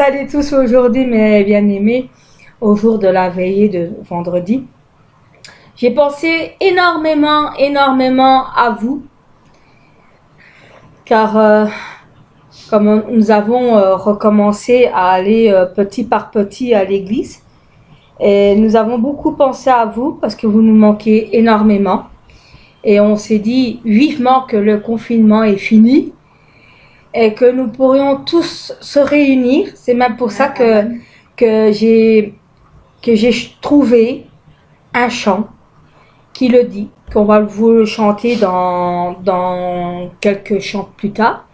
vous allez tous aujourd'hui, mes bien-aimés, au jour de la veillée de vendredi. J'ai pensé énormément à vous, car comme nous avons recommencé à aller petit par petit à l'église, et nous avons beaucoup pensé à vous parce que vous nous manquez énormément. Et on s'est dit vivement que le confinement est fini et que nous pourrions tous se réunir. C'est même pour ça que j'ai trouvé un chant qui le dit, qu'on va vous le chanter dans quelques chants plus tard.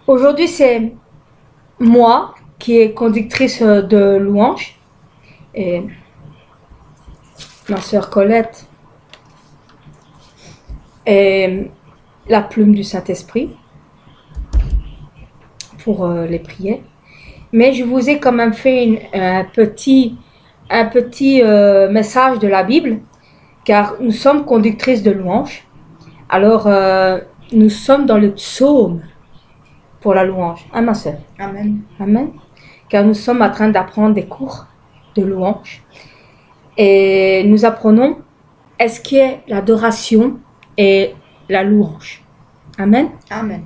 Aujourd'hui, c'est moi qui est conductrice de louange et ma sœur Colette et la plume du Saint-Esprit pour les prières. Mais je vous ai quand même fait un petit message de la Bible, car nous sommes conductrices de louange. Alors, nous sommes dans le psaume pour la louange. Hein, ma sœur? Amen. Amen. Car nous sommes en train d'apprendre des cours de louange. Et nous apprenons est-ce qu'est l'adoration et la louange. Amen. Amen.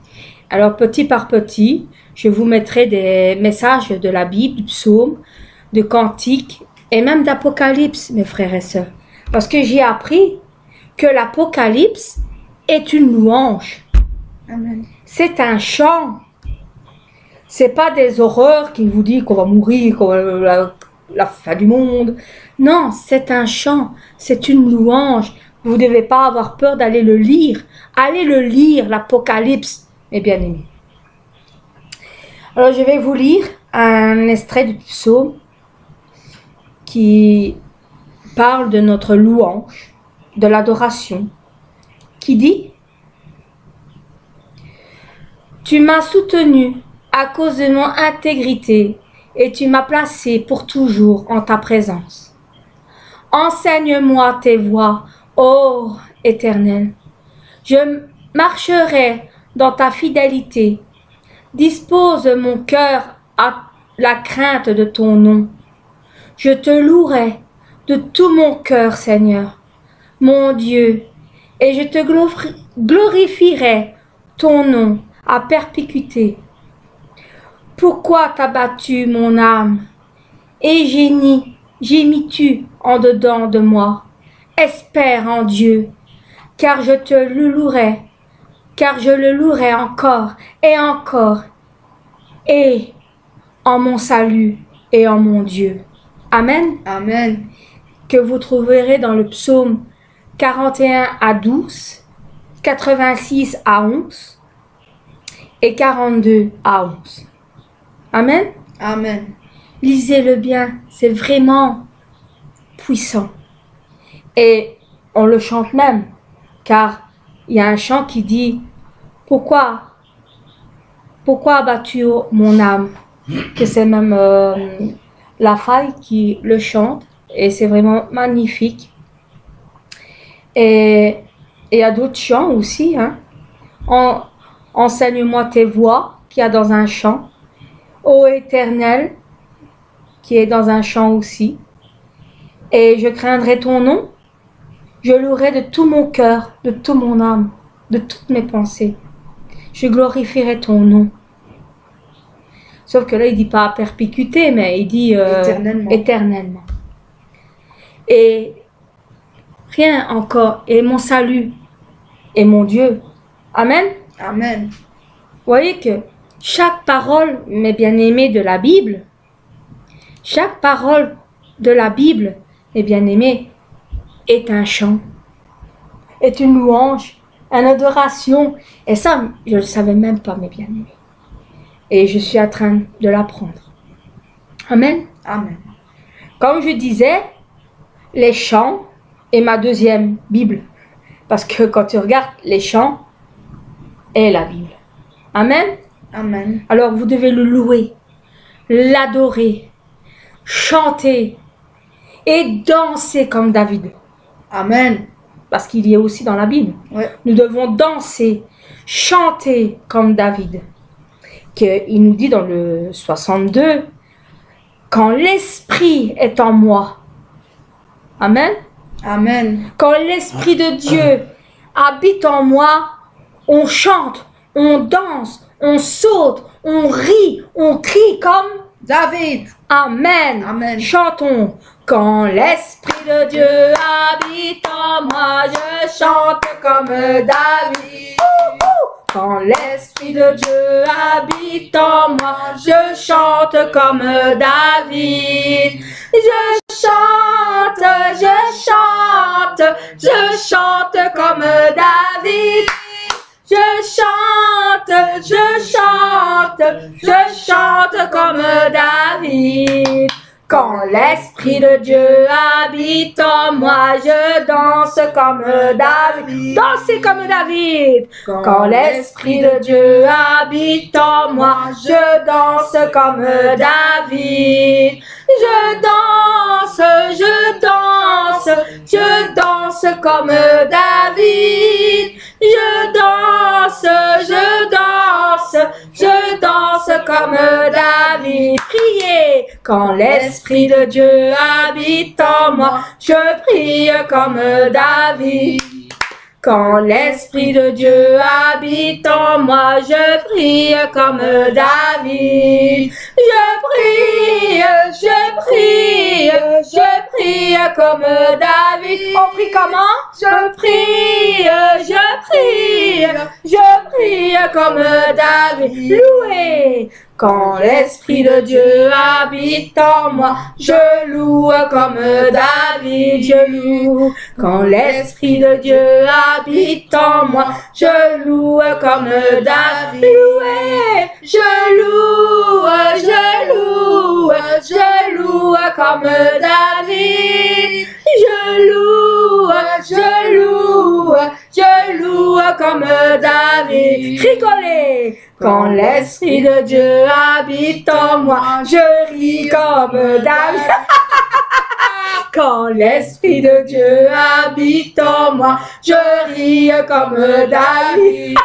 Alors, petit par petit, je vous mettrai des messages de la Bible, du psaume, de cantiques et même d'Apocalypse, mes frères et sœurs. Parce que j'ai appris que l'Apocalypse est une louange. Amen. C'est un chant. C'est pas des horreurs qui vous disent qu'on va mourir, qu'on va la fin du monde. Non, c'est un chant. C'est une louange. Vous ne devez pas avoir peur d'aller le lire. Allez le lire, l'Apocalypse, mes bien-aimés. Alors, je vais vous lire un extrait du psaume qui parle de notre louange, de l'adoration, qui dit « Tu m'as soutenu à cause de mon intégrité et tu m'as placé pour toujours en ta présence. Enseigne-moi tes voies, ô Éternel. Je marcherai dans ta fidélité. Dispose mon cœur à la crainte de ton nom. Je te louerai de tout mon cœur, Seigneur, mon Dieu, et je te glorifierai ton nom à perpétuité. Pourquoi t'as battu mon âme et gémis-tu en dedans de moi? Espère en Dieu, car je le louerai encore, et en mon salut et en mon Dieu. Amen. Amen. Que vous trouverez dans le psaume 41 à 12, 86 à 11 et 42 à 11. Amen. Amen. Lisez-le bien, c'est vraiment puissant. Et on le chante même, car il y a un chant qui dit « Pourquoi as-tu mon âme ?» Que c'est même La Faille qui le chante, et c'est vraiment magnifique. Et il y a d'autres chants aussi. Hein. Enseigne-moi tes voies, qu'il y a dans un chant. Ô Éternel, qui est dans un chant aussi. Et je craindrai ton nom. Je louerai de tout mon cœur, de toute mon âme, de toutes mes pensées. Je glorifierai ton nom. Sauf que là, il dit pas à perpétuité, mais il dit éternellement. Et rien encore. Et mon salut et mon Dieu. Amen. Amen. Vous voyez que chaque parole, mes bien-aimés, de la Bible, chaque parole de la Bible, mes bien-aimés, est un chant, est une louange, une adoration. Et ça, je ne le savais même pas, mes bien-aimés. Et je suis en train de l'apprendre. Amen. Amen. Comme je disais, les chants est ma deuxième Bible. Parce que quand tu regardes les chants, est la Bible. Amen. Amen. Alors vous devez le louer, l'adorer, chanter et danser comme David. Amen. Parce qu'il y est aussi dans la Bible. Ouais. Nous devons danser, chanter comme David. qu'il nous dit dans le 62, quand l'Esprit est en moi. Amen. Amen. Quand l'Esprit de Dieu habite en moi, on chante, on danse, on saute, on rit, on crie comme David. Amen. Amen. Chantons. Quand l'Esprit de Dieu habite en moi, je chante comme David. Quand l'Esprit de Dieu habite en moi, je chante comme David. Je chante, je chante, je chante comme David. Je chante, je chante, je chante comme David. Quand l'Esprit de Dieu habite en moi, je danse comme David. Dansez comme David. Quand l'Esprit de Dieu habite en moi, je danse comme David. Je danse, je danse, je danse comme David. Je danse, je danse, je danse comme David. Priez. Quand l'Esprit de Dieu habite en moi, je prie comme David. Quand l'Esprit de Dieu habite en moi, je prie comme David. Je prie, je prie, je prie comme David. On prie comment? Je prie, je prie, je prie comme David. Louez. Quand l'Esprit de Dieu habite en moi, je loue comme David, je loue. Quand l'Esprit de Dieu habite en moi, je loue comme David. Louez, je loue, je loue, je loue comme David. Je loue, je loue, je loue comme David. Rigolez. Quand l'Esprit de Dieu habite en moi, je ris comme David. Quand l'Esprit de Dieu habite en moi, je ris comme David.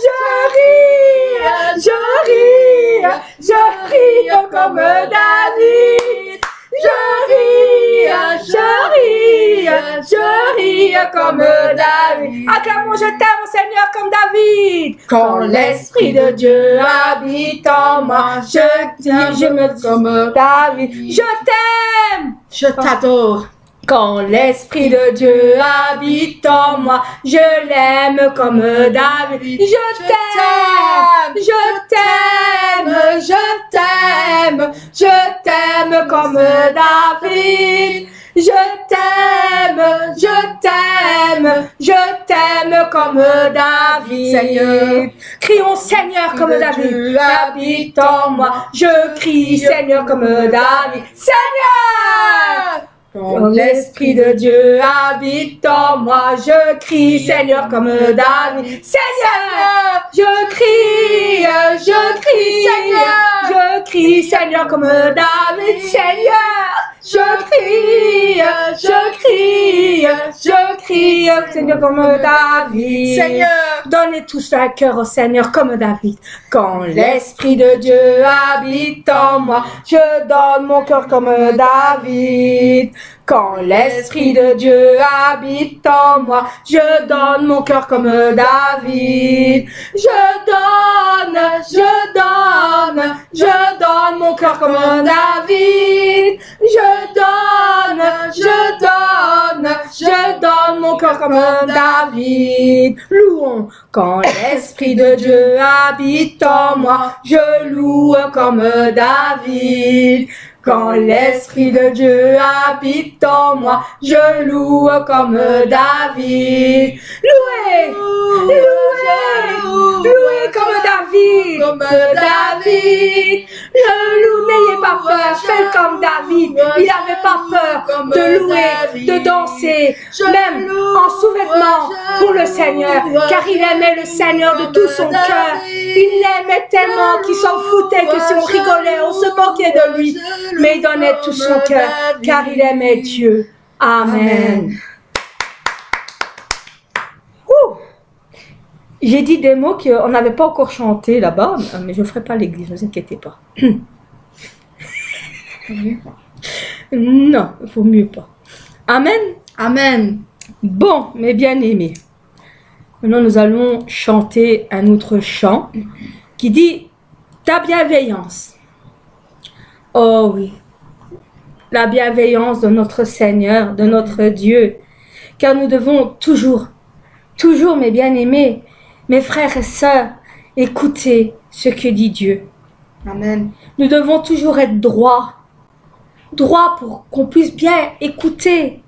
Je ris, je ris, je ris comme David. Je ris, je ris, je ris comme David. Acclamons, je t'aime, Seigneur, comme David. Quand l'Esprit de Dieu habite en moi, je me dis comme David. Je t'aime, Je t'adore. Quand l'Esprit de Dieu habite en moi, je l'aime comme David. Je t'aime, je t'aime, je t'aime, je t'aime comme David. Je t'aime, je t'aime, je t'aime comme David. Seigneur. Crions Seigneur comme David. Habite en moi, je crie Seigneur comme David. Seigneur! Quand l'Esprit de Dieu habite en moi, je crie Seigneur comme David. Seigneur, je crie, Seigneur, je crie Seigneur comme David. Seigneur, je crie, Seigneur comme David. Seigneur. Donnez tous un cœur au Seigneur comme David. Quand l'Esprit de Dieu habite en moi, je donne mon cœur comme David. Quand l'Esprit de Dieu habite en moi, je donne mon cœur comme David. Je donne mon cœur comme David. Je donne mon cœur comme David. Louons. Quand l'Esprit de Dieu habite en moi, je loue comme David. Quand l'Esprit de Dieu habite en moi, je loue comme David. Louez, louez comme David, Je loue, n'ayez pas peur, faites comme David. Il n'avait pas peur de louer, de danser, même en sous-vêtements pour le Seigneur, car il aimait le Seigneur de tout son cœur. Il l'aimait tellement qu'il s'en foutait que si on rigolait, on se moquait de lui. Mais il donnait tout son cœur, car il aimait Dieu. Amen. J'ai dit des mots qu'on n'avait pas encore chanté là-bas, mais je ne ferai pas l'église, ne vous inquiétez pas. Non, il faut mieux pas. Amen. Amen. Bon, mes bien-aimés, maintenant nous allons chanter un autre chant qui dit ta bienveillance. Oh oui, la bienveillance de notre Seigneur, de notre Dieu, car nous devons toujours, mes bien-aimés, mes frères et sœurs, écouter ce que dit Dieu. Amen. Nous devons toujours être droits pour qu'on puisse bien écouter.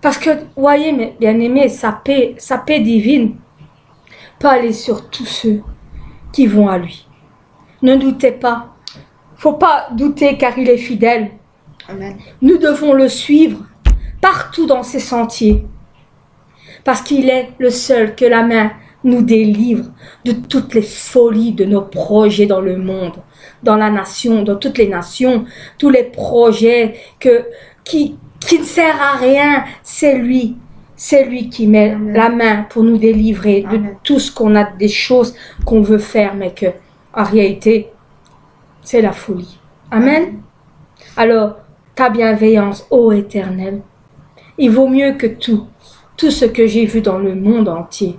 Parce que, voyez, mes bien-aimés, sa paix divine peut aller sur tous ceux qui vont à lui. Ne doutez pas. Faut pas douter car il est fidèle. Amen. Nous devons le suivre partout dans ses sentiers. Parce qu'il est le seul que la main nous délivre de toutes les folies de nos projets dans le monde, dans la nation, dans toutes les nations, tous les projets qui ne servent à rien. C'est lui qui met Amen. la main pour nous délivrer de Amen. tout ce qu'on a, des choses qu'on veut faire, mais que en réalité, c'est la folie. Amen. Alors, ta bienveillance, ô Éternel, il vaut mieux que tout ce que j'ai vu dans le monde entier.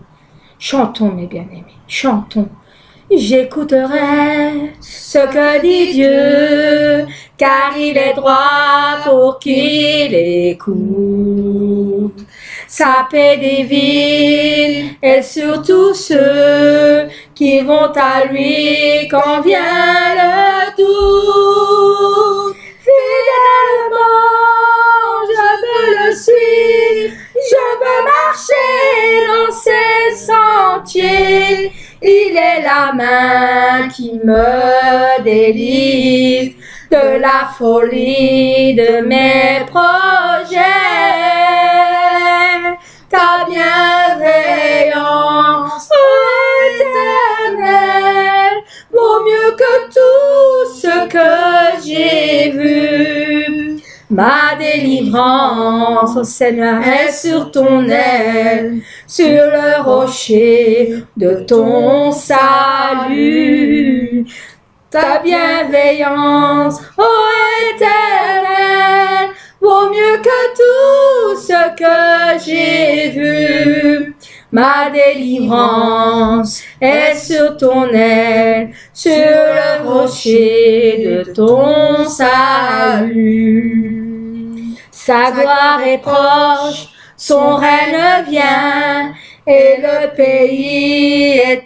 Chantons, mes bien-aimés, chantons. J'écouterai ce que dit Dieu, car il est droit pour qu'il écoute. Sa paix divine est sur tous ceux qui vont à lui quand vient le doute. Fidèlement, je veux le suivre, je veux marcher dans ses sentiers. Il est la main qui me délivre de la folie de mes projets. Ta bienveillance, ô Éternel, vaut mieux que tout ce que j'ai vu. Ma délivrance, ô Seigneur, est sur ton aile, sur le rocher de ton salut. Ta bienveillance, ô Éternel, vaut mieux que tout ce que j'ai vu. Ma délivrance est sur ton aile, sur le rocher de ton salut. Sa gloire est proche, son règne vient, et le pays est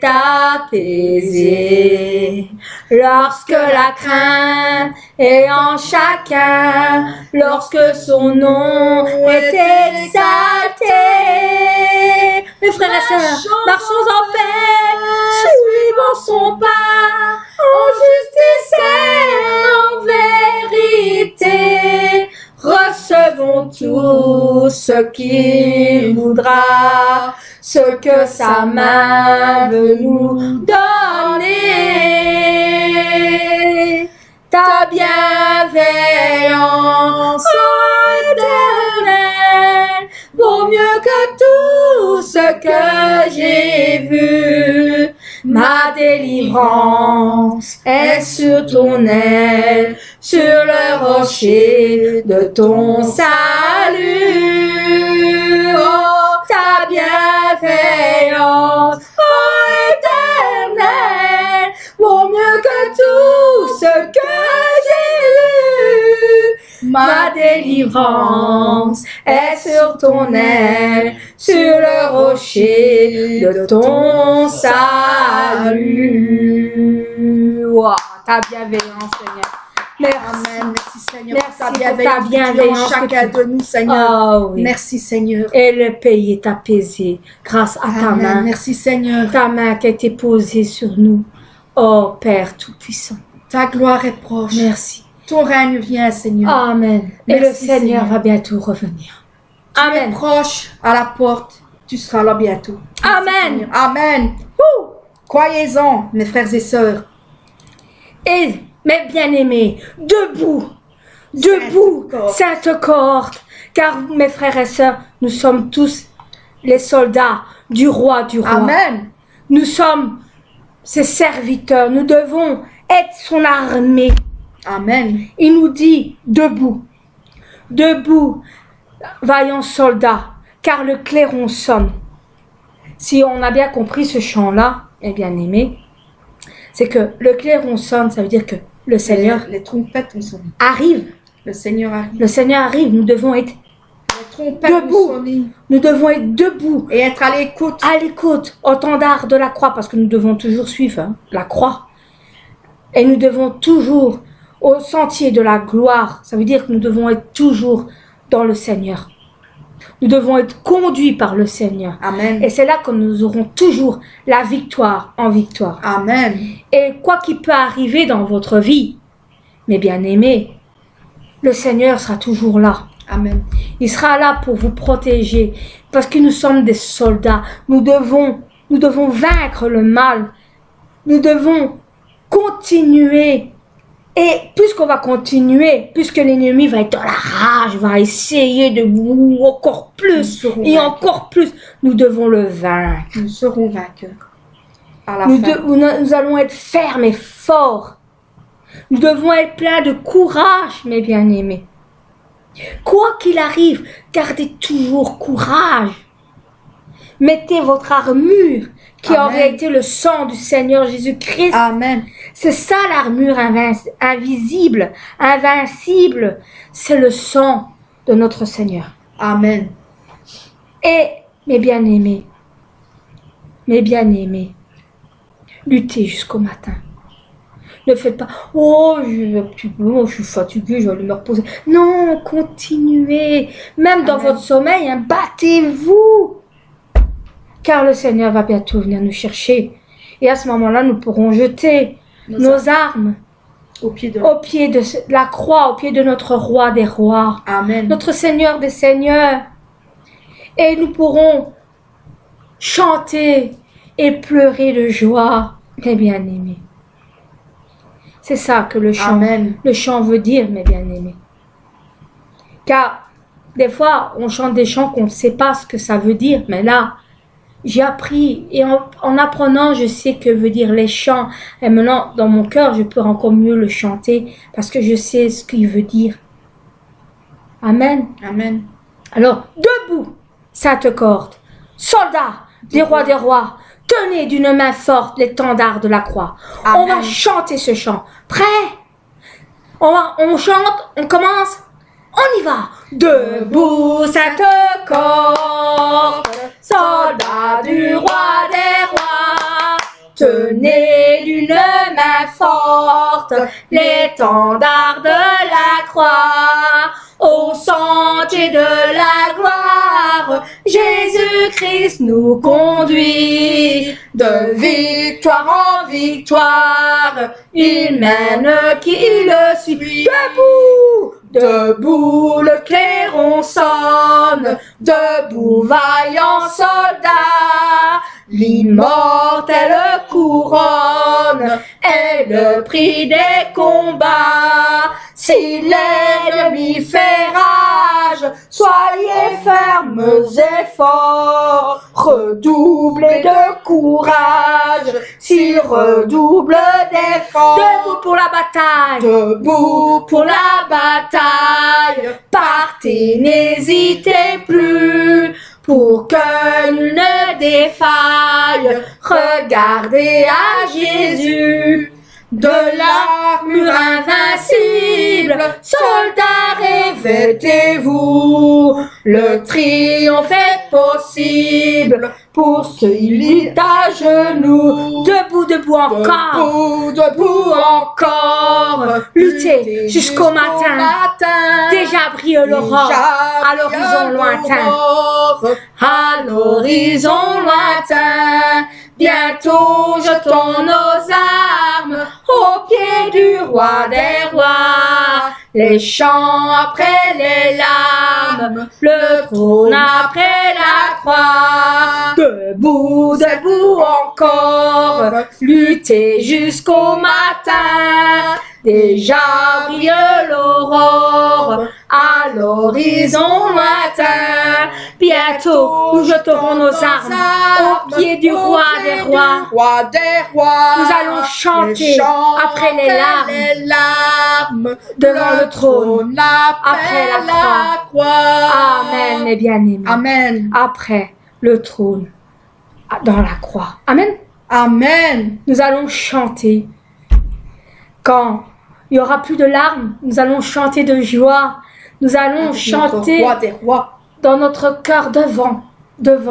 apaisé. Lorsque la crainte est en chacun, lorsque son nom est exalté. Mes frères et sœurs, marchons en paix, suivons son pas, en justice et en vérité. Recevons tout ce qu'il voudra, ce que sa main veut nous donner. Ta bienveillance, ô Éternel, vaut mieux que tout ce que j'ai vu. Ma délivrance est sur ton aile, sur le rocher de ton salut. Oh, ta bienveillance, ô Éternel, vaut mieux que tout ce que j'ai vu. Ma délivrance est sur ton aile, sur le rocher de ton salut. Wow, ta bienveillance, Seigneur. Merci. Amen. Merci Seigneur. Merci pour pour ta ta bienveillance, bienveillance chacun que tu- de nous, Seigneur. Oh, oui. Merci Seigneur. Et le pays est apaisé grâce à ta Amen. main. Merci Seigneur. Ta main qui a été posée sur nous. Oh Père Tout-Puissant. Ta gloire est proche. Merci. Ton règne vient, Seigneur. Amen. Et le Merci, Seigneur Seigneur. va bientôt revenir. Tu es Amen. proche à la porte. Tu seras là bientôt. Merci, Amen. Seigneur. Amen. Croyez-en, mes frères et sœurs. Et mes bien-aimés, debout, debout, sainte cohorte, car mes frères et sœurs, nous sommes tous les soldats du roi du roi. Amen. Nous sommes ses serviteurs. Nous devons être son armée. Amen. Il nous dit, debout, debout, vaillants soldats, car le clairon sonne. Si on a bien compris ce chant-là, eh bien aimé, c'est que le clairon sonne, ça veut dire que le Seigneur Les trompettes ont sonné. arrive. Le Seigneur arrive. Le Seigneur arrive. Nous devons être Les trompettes debout. ont sonné. Nous devons être debout, Et être à l'écoute. à l'écoute, au tendard de la croix, parce que nous devons toujours suivre la croix. Et nous devons toujours au sentier de la gloire. Ça veut dire que nous devons être toujours dans le Seigneur. Nous devons être conduits par le Seigneur. Amen. Et c'est là que nous aurons toujours la victoire en victoire. Amen. Et quoi qu'il peut arriver dans votre vie, mes bien-aimés, le Seigneur sera toujours là. Amen. Il sera là pour vous protéger, parce que nous sommes des soldats. Nous devons vaincre le mal. Nous devons continuer. Et puisqu'on va continuer, puisque l'ennemi va être dans la rage, va essayer de vous encore plus et encore plus, nous devons le vaincre. Nous serons vainqueurs. Par la Nous, fin. nous allons être fermes et forts. Nous devons être pleins de courage, mes bien-aimés. Quoi qu'il arrive, gardez toujours courage. Mettez votre armure, qui Amen. aurait été le sang du Seigneur Jésus-Christ. Amen. C'est ça l'armure invisible, invincible. C'est le sang de notre Seigneur. Amen. Et, mes bien-aimés, luttez jusqu'au matin. Ne faites pas, oh, je suis fatigué, je vais aller me reposer. Non, continuez. Même dans Amen. votre sommeil, battez-vous. Car le Seigneur va bientôt venir nous chercher. Et à ce moment-là, nous pourrons jeter nos armes Au pied de au pied de la croix, au pied de notre roi des rois, Amen. notre Seigneur des seigneurs. Et nous pourrons chanter et pleurer de joie, mes bien-aimés. C'est ça que le Amen. chant veut dire, mes bien-aimés. Car des fois, on chante des chants qu'on ne sait pas ce que ça veut dire, mais là, j'ai appris, et en apprenant, je sais que veut dire les chants. Et maintenant, dans mon cœur, je peux encore mieux le chanter, parce que je sais ce qu'il veut dire. Amen. Amen. Alors, debout, sainte corde, soldats des rois, tenez d'une main forte l'étendard de la croix. Amen. On va chanter ce chant. Prêt? On chante, on commence, on y va. Debout, sainte corde, soldats du roi des rois, tenez d'une main forte l'étendard de la croix. Au sentier de la gloire, Jésus-Christ nous conduit de victoire en victoire. Il mène qui le suit. Debout, debout, le clairon sonne. Debout, vaillant soldat. L'immortelle couronne est le prix des combats. Si l'ennemi fait rage, soyez fermes et forts, redoublez de courage, s'il redouble d'efforts. Debout pour la bataille, debout pour la bataille, partez, n'hésitez plus, pour que nul ne défaille, regardez à Jésus. De l'armure invincible, soldats, revêtez-vous. Le triomphe est possible pour ceux qui luttent à genoux. Debout, debout encore. Debout encore. Luttez jusqu'au matin. Déjà brille l'aurore à l'horizon lointain. À l'horizon lointain. Bientôt jetons nos armes au pied du roi des rois. Les chants après les larmes, le trône après la croix. Debout, debout encore, luttez jusqu'au matin. Déjà brille l'aurore à l'horizon lointain. Bientôt bientôt, nous jeterons nos armes au pied du roi des rois. Nous allons chanter après les larmes devant le trône, après la croix. Amen, mes bien-aimés. Amen. Après le trône, dans la croix. Amen. Amen. Nous allons chanter. Quand il n'y aura plus de larmes, nous allons chanter de joie. Nous allons chanter roi des rois. Dans notre cœur devant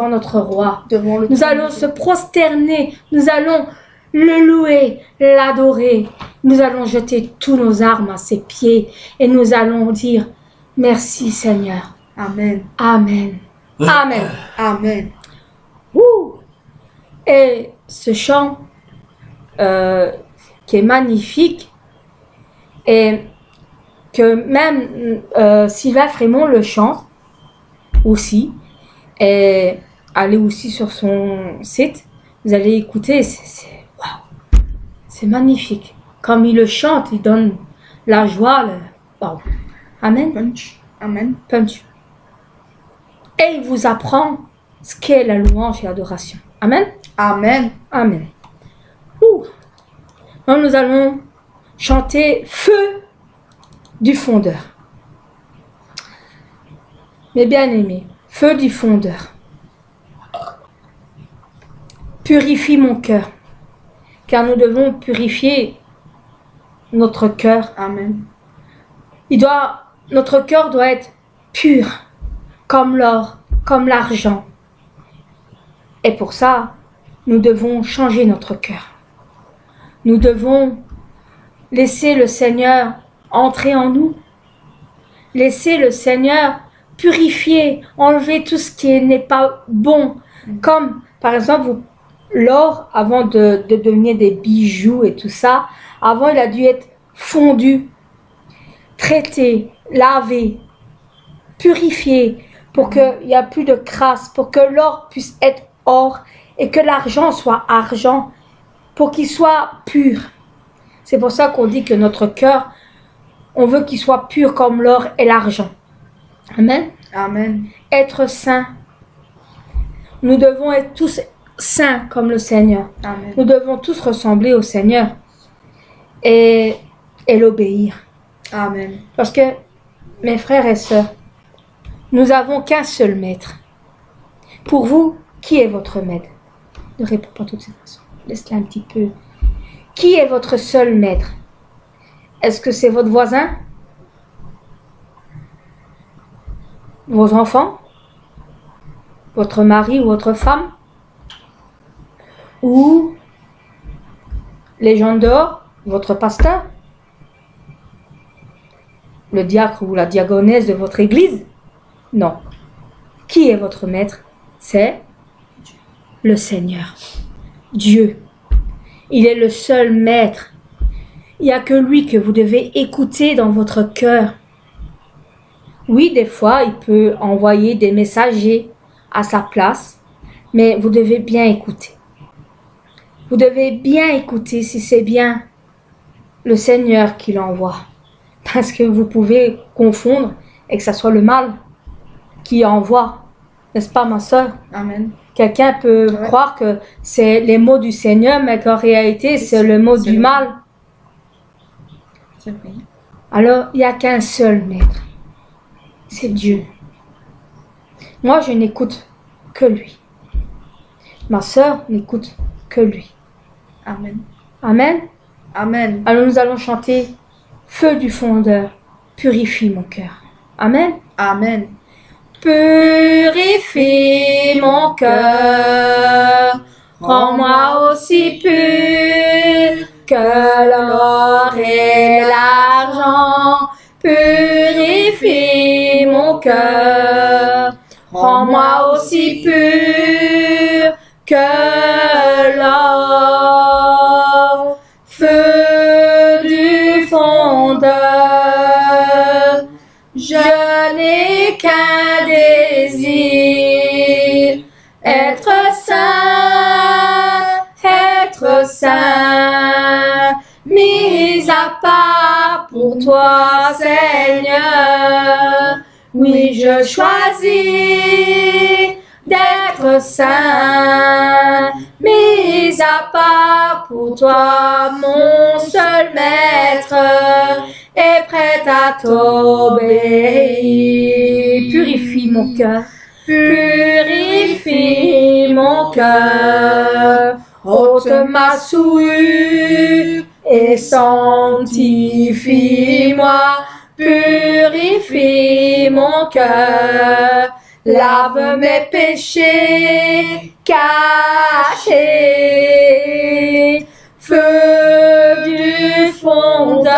notre roi. Nous allons se prosterner. Nous allons le louer, l'adorer. Nous allons jeter tous nos armes à ses pieds et nous allons dire merci Seigneur. Amen. Amen. Amen. Amen. Ouh. Et ce chant qui est magnifique et que même Sylvain Frémont le chante aussi, et allez aussi sur son site, vous allez écouter, c'est magnifique. Comme il le chante, il donne la joie, wow. Amen. Punch. Amen. Punch. Et il vous apprend ce qu'est la louange et l'adoration. Amen. Amen. Amen. Ouh. Donc nous allons chanter Feu du fondeur. Mes bien-aimés, feu du fondeur, purifie mon cœur, car nous devons purifier notre cœur. Amen. Notre cœur doit être pur, comme l'or, comme l'argent. Et pour ça, nous devons changer notre cœur. Nous devons laisser le Seigneur entrer en nous. Laisser le Seigneur purifier, enlever tout ce qui n'est pas bon. Comme, par exemple, l'or, avant de devenir des bijoux et tout ça, avant, il a dû être fondu, traité, lavé, purifié, pour qu'il n'y ait plus de crasse, pour que l'or puisse être or et que l'argent soit argent, pour qu'il soit pur. C'est pour ça qu'on dit que notre cœur, on veut qu'il soit pur comme l'or et l'argent. Amen. Amen. Être saint. Nous devons être tous saints comme le Seigneur. Amen. Nous devons tous ressembler au Seigneur et l'obéir. Amen. Parce que, mes frères et sœurs, nous n'avons qu'un seul maître. Pour vous, qui est votre maître? Ne réponds pas de toute façon. Laisse-la un petit peu. Qui est votre seul maître? Est-ce que c'est votre voisin? Vos enfants? Votre mari ou votre femme? Ou les gens dehors? Votre pasteur? Le diacre ou la diaconesse de votre église? Non. Qui est votre maître? C'est le Seigneur. Dieu. Il est le seul maître. Il n'y a que lui que vous devez écouter dans votre cœur. Oui, des fois, il peut envoyer des messagers à sa place, mais vous devez bien écouter. Vous devez bien écouter si c'est bien le Seigneur qui l'envoie. Parce que vous pouvez confondre et que ça soit le mal qui envoie. N'est-ce pas, ma soeur? Amen. Quelqu'un peut croire que c'est les mots du Seigneur, mais qu'en réalité, c'est le mot du mal. C'est vrai. Alors, il n'y a qu'un seul maître. C'est Dieu. Moi, je n'écoute que lui. Ma sœur n'écoute que lui. Amen. Amen. Amen. Alors, nous allons chanter Feu du fondeur, purifie mon cœur. Amen. Amen. Purifie mon cœur, rends-moi aussi pur que l'or et l'argent. Purifie mon cœur, rends-moi aussi pur que l'or. Feu du fondeur, je n'ai qu'un désir, être saint, mis à part pour toi, Seigneur. Oui, je choisis être saint, mis à part pour toi, mon seul maître, est prêt à t'obéir. Purifie mon cœur, purifie mon cœur, ôte ma souillure et sanctifie-moi, purifie mon cœur, lave mes péchés cachés, feu du fondeur,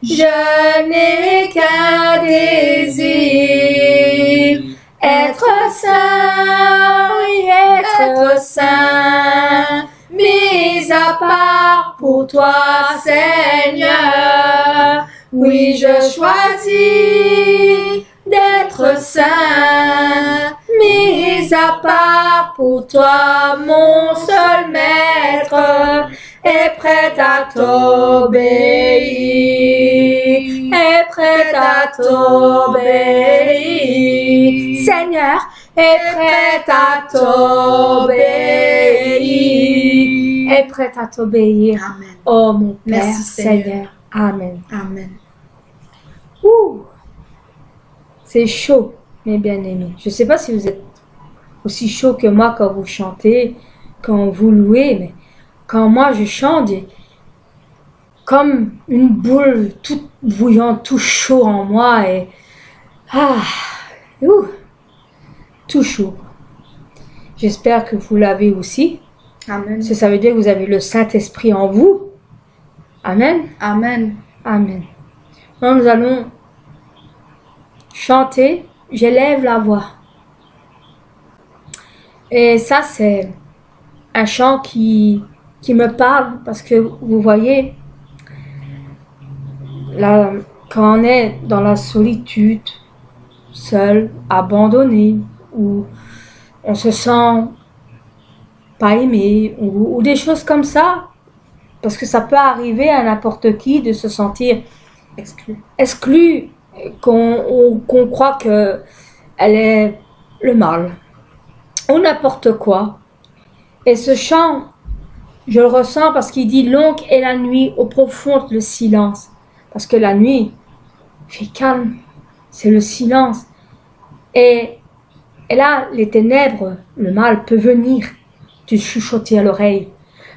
je n'ai qu'un désir, être saint, oui, être saint, mis à part pour toi, Seigneur. Oui, je choisis d'être saint, mis à part pour toi, mon seul maître, est prêt à t'obéir, est prêt à t'obéir. Seigneur, est prêt à t'obéir, est prêt à t'obéir. Amen. Oh mon Père, Merci, Seigneur. Amen. Amen. Ouh, c'est chaud, mes bien-aimés. Je ne sais pas si vous êtes aussi chaud que moi quand vous chantez, quand vous louez, mais quand moi je chante, j'ai comme une boule toute bouillante, tout chaud en moi et tout chaud. J'espère que vous l'avez aussi. Amen. Ça veut dire que vous avez le Saint-Esprit en vous. Amen. Amen. Amen. Donc, nous allons chanter. J'élève la voix. Et ça, c'est un chant qui me parle parce que vous voyez, là, quand on est dans la solitude, seul, abandonné, ou on se sent pas aimé, ou des choses comme ça, parce que ça peut arriver à n'importe qui de se sentir exclu, qu'on croit que elle est le mal, ou n'importe quoi. Et ce chant, je le ressens parce qu'il dit « Longue est la nuit, au profond le silence ». Parce que la nuit fait calme, c'est le silence. Et là, les ténèbres, le mal peut venir te chuchoter à l'oreille,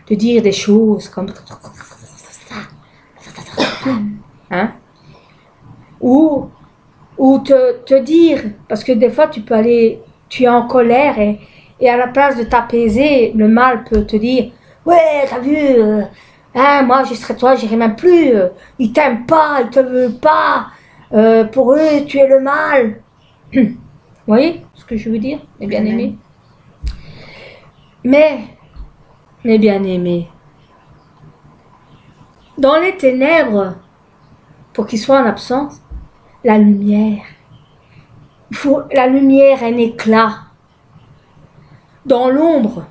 te dire des choses comme hein? Ou te dire, parce que des fois tu peux aller, tu es en colère et à la place de t'apaiser, le mal peut te dire ouais, t'as vu, moi je serais toi, j'irai même plus, ils t'aiment pas, ils te veulent pas, pour eux tu es le mal. Vous voyez ce que je veux dire, mes bien-aimés? Mais, mes bien-aimés, dans les ténèbres, pour qu'ils soient en absence, la lumière. La lumière, un éclat. Dans l'ombre,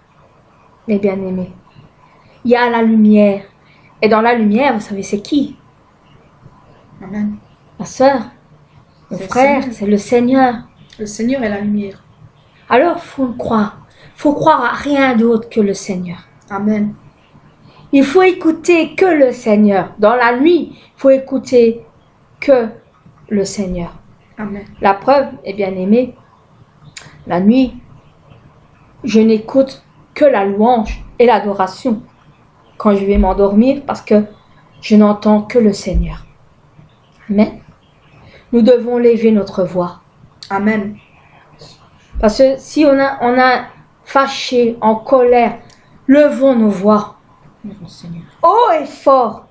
mes bien-aimés, il y a la lumière. Et dans la lumière, vous savez, c'est qui? Amen. Ma sœur, mon frère, c'est le Seigneur. Le Seigneur est la lumière. Alors, faut le croire. Faut croire à rien d'autre que le Seigneur. Amen. Il faut écouter que le Seigneur. Dans la nuit, il faut écouter que le Seigneur. Amen. La preuve est bien aimée. La nuit, je n'écoute que la louange et l'adoration quand je vais m'endormir parce que je n'entends que le Seigneur. Amen. Nous devons lever notre voix. Amen. Parce que si on a fâché, en colère, levons nos voix. Mon Seigneur. Haut et fort.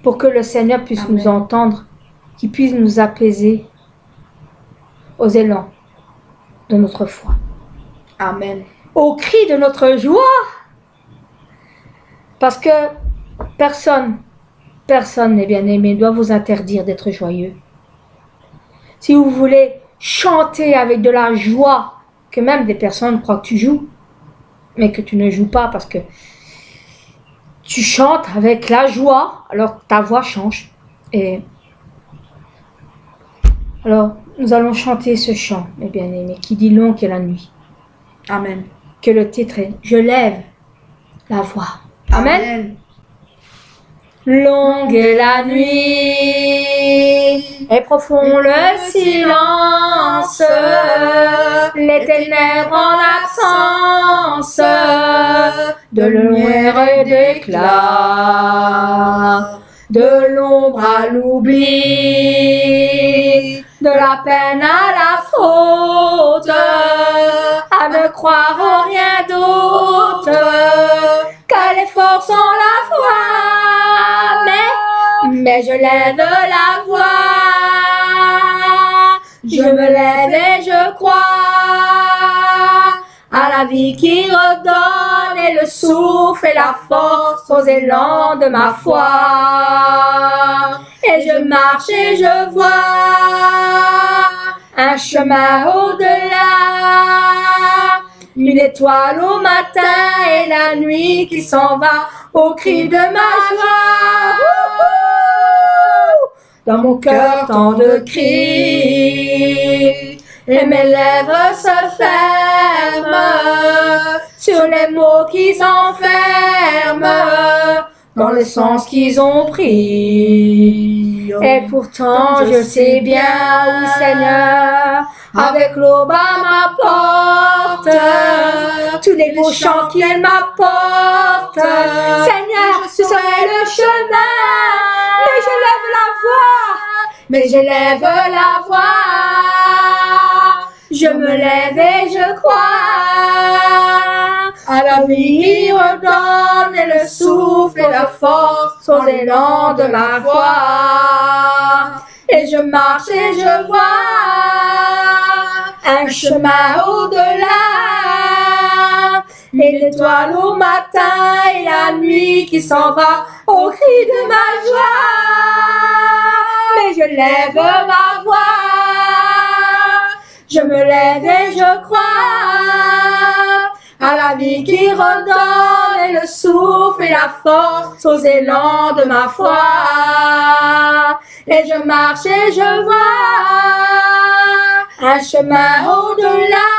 Pour que le Seigneur puisse Amen. nous entendre, qu'il puisse nous apaiser aux élans de notre foi. Amen. Au cri de notre joie. Parce que personne, mes bien-aimés, ne doit vous interdire d'être joyeux. Si vous voulez chanter avec de la joie, que même des personnes croient que tu joues, mais que tu ne joues pas parce que tu chantes avec la joie, alors ta voix change. Et alors, nous allons chanter ce chant, mes bien-aimés, qui dit longue est la nuit. Amen. Que le titre est Je lève la voix. Amen. Longue est la nuit et profond le silence, les ténèbres en absence de lumière et d'éclat, de l'ombre à l'oubli, de la peine à la faute, à ne croire en rien d'autre qu'à l'effort sans la foi. Mais je lève la voix, je me lève et je crois à la vie qui redonne et le souffle et la force aux élans de ma foi. Et je marche et je vois un chemin au-delà, une étoile au matin et la nuit qui s'en va au cri de ma joie. Dans mon cœur tant de cris et mes lèvres se ferment sur les mots qui s'enferment dans le sens qu'ils ont pris. Et pourtant je sais bien, oui Seigneur, avec l'aube à ma porte, tous les beaux chants qu'il m'apporte, Seigneur, ce serait le chemin. Mais je lève la voix, mais je lève la voix, je me lève et je crois à la vie qui redonne et le souffle et la force aux élans de ma foi. Et je marche et je vois un chemin au-delà, et l'étoile au matin et la nuit qui s'en va au cri de ma joie. Mais je lève ma voix, je me lève et je crois à la vie qui redonne et le souffle et la force aux élans de ma foi. Et je marche et je vois un chemin au-delà,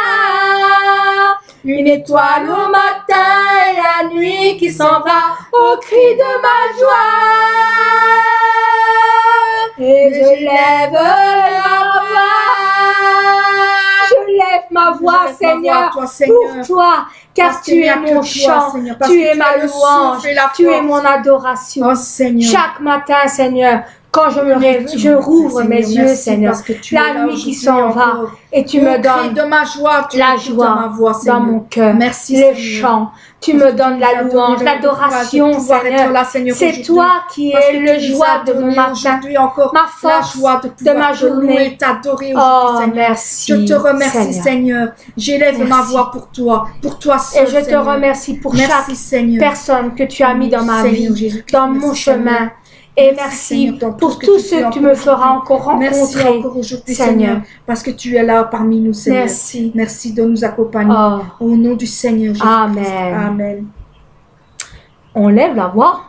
une étoile au matin et la nuit qui s'en va au cri de ma joie. Et je lève la voix, je lève ma voix, Seigneur, pour toi, car tu es mon chant, tu es ma louange, tu es mon adoration. Chaque matin, Seigneur, quand je me réveille, je rouvre mes yeux, Seigneur, la nuit qui s'en va, et tu me donnes de ma joie, la joie dans mon cœur, le chant, tu me donnes la louange, l'adoration, Seigneur. C'est toi qui es le joie de mon matin, ma force de ma journée. Oh, merci. Je te remercie, Seigneur. J'élève ma voix pour toi seul, et je te remercie pour chaque personne que tu as mis dans ma vie, dans mon chemin. Et merci pour tout ce que tu me feras encore rencontrer, Seigneur. Parce que tu es là parmi nous, Seigneur. Merci. Merci de nous accompagner. Au nom du Seigneur Jésus. Amen. Amen. On lève la voix.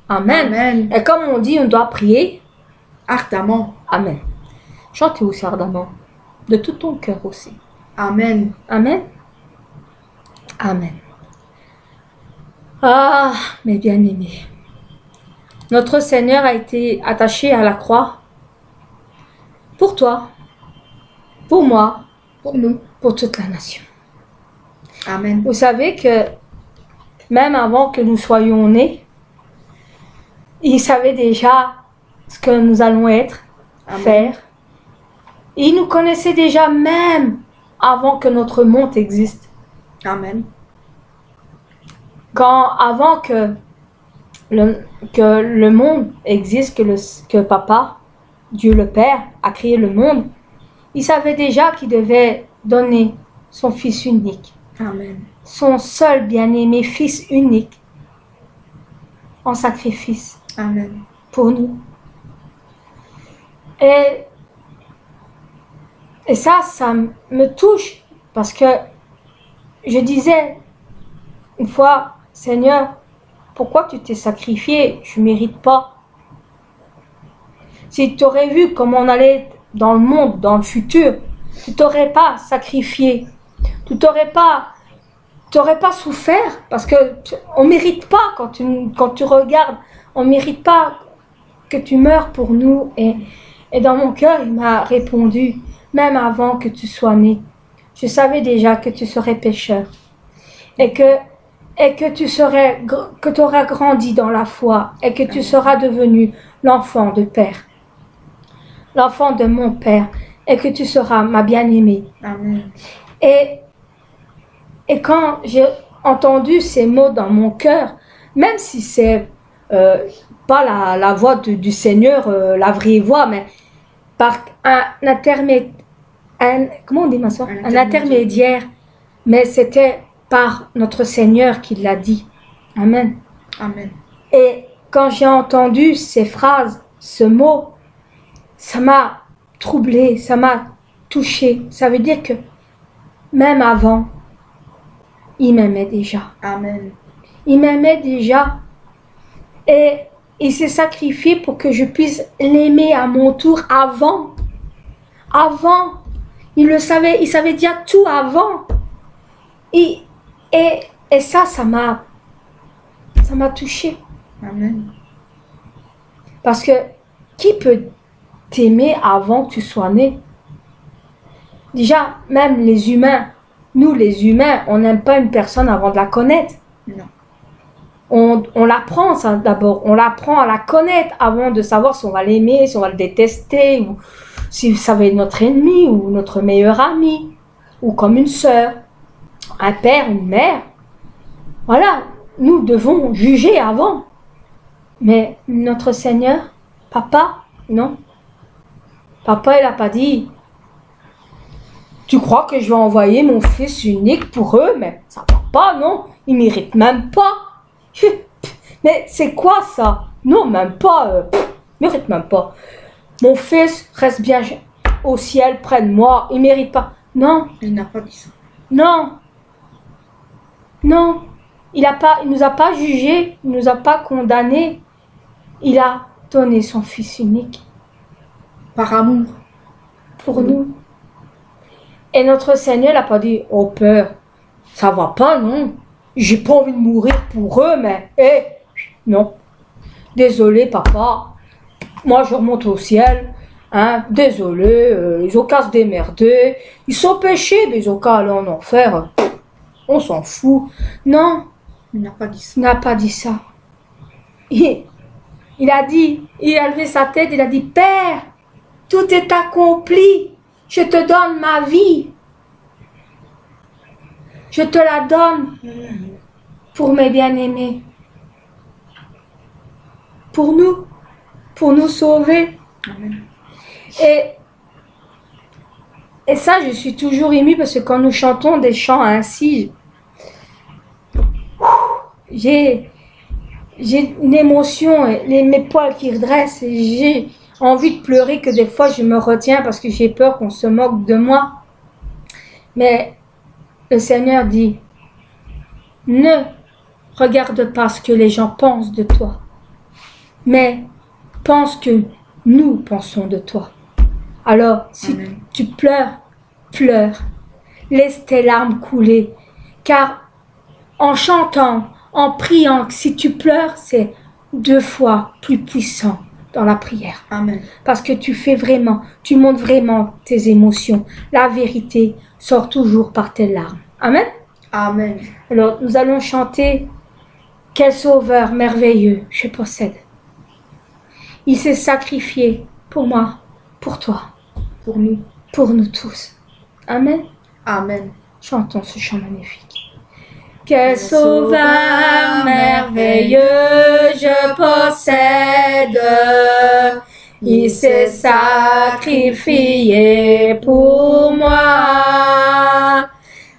Amen. Amen. Et comme on dit, on doit prier ardemment. Amen. Chante aussi ardemment. De tout ton cœur aussi. Amen. Amen. Amen. Ah, mes bien-aimés. Notre Seigneur a été attaché à la croix pour toi, pour moi, pour nous, pour toute la nation. Amen. Vous savez que même avant que nous soyons nés, il savait déjà ce que nous allons être, faire. Il nous connaissait déjà même avant que notre monde existe. Amen. Avant que le monde existe, que Papa, Dieu le Père, a créé le monde, il savait déjà qu'il devait donner son Fils unique. Amen. Son seul bien-aimé Fils unique en sacrifice. Amen. Pour nous. Et ça me touche parce que je disais une fois, Seigneur, pourquoi tu t'es sacrifié? Je ne mérite pas. Si tu aurais vu comment on allait dans le monde, dans le futur, tu t'aurais pas sacrifié, tu t'aurais pas souffert, parce que on mérite pas quand tu regardes, on mérite pas que tu meurs pour nous. Et dans mon cœur, il m'a répondu, même avant que tu sois né, je savais déjà que tu serais pécheur et que tu auras grandi dans la foi et que tu seras devenu l'enfant de Père, l'enfant de mon Père, et que tu seras ma bien-aimée. Amen. Et quand j'ai entendu ces mots dans mon cœur, même si c'est pas la voix du Seigneur, la vraie voix, mais par un intermédiaire, comment on dit ma soeur? Un intermédiaire, mais c'était par notre Seigneur qui l'a dit. Amen. Amen. Et quand j'ai entendu ces phrases, ce mot, ça m'a troublée, ça m'a touchée. Ça veut dire que même avant, il m'aimait déjà. Amen. Il m'aimait déjà. Et il s'est sacrifié pour que je puisse l'aimer à mon tour avant. Avant. Il le savait, il savait déjà tout avant. Et ça m'a touchée. Amen. Parce que qui peut t'aimer avant que tu sois né? Déjà, même les humains, nous les humains, on n'aime pas une personne avant de la connaître. Non. On l'apprend ça d'abord, on l'apprend à la connaître avant de savoir si on va l'aimer, si on va le détester, ou si ça va être notre ennemi ou notre meilleur ami, ou comme une sœur, un père, une mère. Voilà, nous devons juger avant. Mais notre Seigneur, papa, non. Papa, il n'a pas dit, tu crois que je vais envoyer mon fils unique pour eux, mais ça va pas, non, ils ne méritent même pas. Mais c'est quoi ça? Non, même pas, mérite même pas. Mon fils reste bien au ciel près de moi, il mérite pas. Non. Il n'a pas dit ça. Non. Non. Il nous a pas jugés, il nous a pas condamnés. Il a donné son fils unique. Par amour. Pour nous. Et notre Seigneur n'a pas dit, oh père, ça va pas, non. J'ai pas envie de mourir pour eux, mais, non. Désolé, papa. Moi, je remonte au ciel. Hein, désolé, ils ont qu'à se démerder. Ils sont péchés, mais ils ont qu'à aller en enfer. On s'en fout. Non. Il n'a pas dit ça. Il n'a pas dit ça. Il a dit, il a levé sa tête, il a dit, Père, tout est accompli. Je te donne ma vie. Je te la donne pour mes bien-aimés. Pour nous sauver. Amen. Et ça, je suis toujours émue parce que quand nous chantons des chants ainsi, j'ai une émotion, mes poils qui redressent, et j'ai envie de pleurer que des fois je me retiens parce que j'ai peur qu'on se moque de moi. Mais le Seigneur dit, ne regarde pas ce que les gens pensent de toi, mais pense que nous pensons de toi. Alors, si Amen. tu pleures, pleure. Laisse tes larmes couler. Car en chantant, en priant, si tu pleures, c'est 2 fois plus puissant dans la prière. Amen. Parce que tu montres vraiment tes émotions. La vérité sort toujours par tes larmes. Amen. Amen. Alors, nous allons chanter « Quel sauveur merveilleux je possède ». Il s'est sacrifié pour moi, pour toi, pour nous tous. Amen. Amen. Chantons ce chant magnifique. Quel sauveur merveilleux je possède. Il s'est sacrifié pour moi.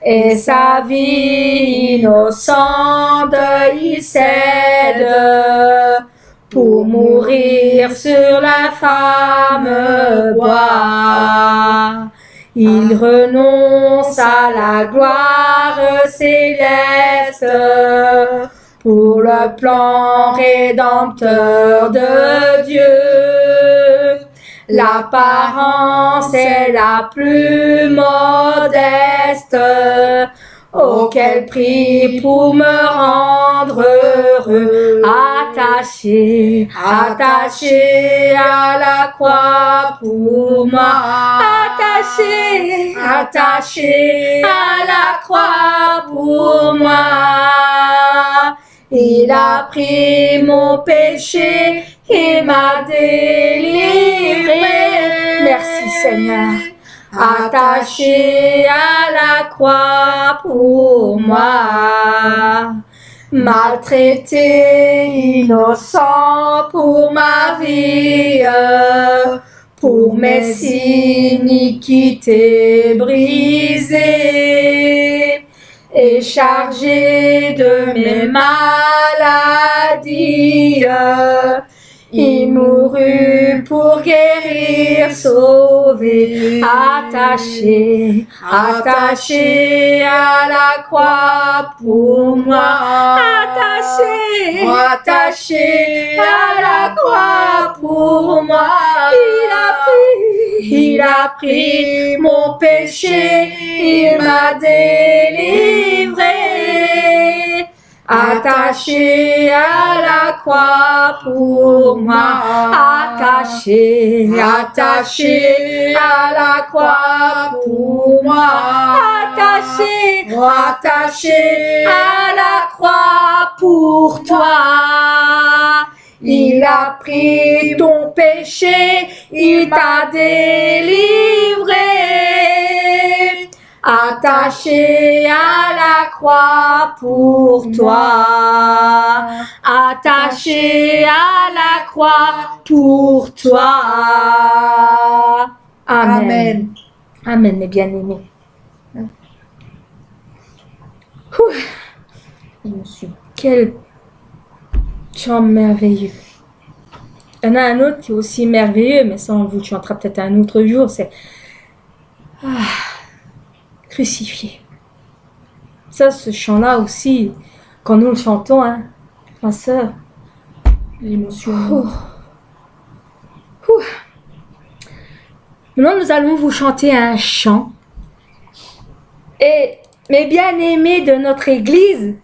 Et sa vie innocente il cède pour mourir sur l'infâme bois. Il renonce à la gloire céleste pour le plan rédempteur de Dieu. L'apparence est la plus modeste. Oh, quel prix pour me rendre heureux, attaché, attaché à la croix pour moi, attaché, attaché à la croix pour moi. Il a pris mon péché, il m'a délivré. Merci Seigneur. Attaché à la croix pour moi, maltraité, innocent pour ma vie, pour mes iniquités brisées, et chargé de mes maladies. Il mourut pour guérir, sauver, attaché, attaché à la croix pour moi, attaché, attaché à la croix pour moi. Il a pris mon péché, il m'a délivré. Attaché à la croix pour moi, attaché, attaché à la croix pour moi, attaché, attaché à la croix pour toi. Il a pris ton péché, il t'a délivré. Attaché à la croix pour toi, attaché à la croix pour toi. Amen. Amen. Amen, mes bien-aimés. Quel chant merveilleux. Il y en a un autre qui est aussi merveilleux, mais ça on vous chantera peut-être un autre jour, c'est crucifié. Ça, ce chant-là aussi, quand nous le chantons, hein, ma sœur, L'émotion. Maintenant, nous allons vous chanter un chant. Et mes bien-aimés de notre église,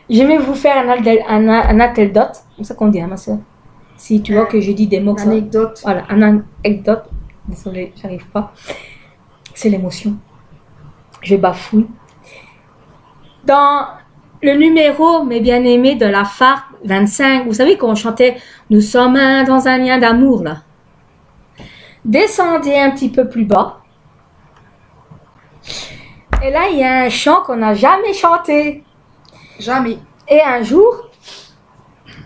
je vais vous faire un anecdote, comme ça qu'on dit, hein, ma sœur. Si tu vois que je dis des mots, Anecdote. Voilà, un anecdote. Désolée, j'arrive pas. C'est l'émotion. Je bafouille. Dans le numéro, mes bien-aimés, de la FARC 25, vous savez qu'on chantait « Nous sommes un dans un lien d'amour » là. Descendez un petit peu plus bas. Et là, il y a un chant qu'on n'a jamais chanté. Jamais. Et un jour,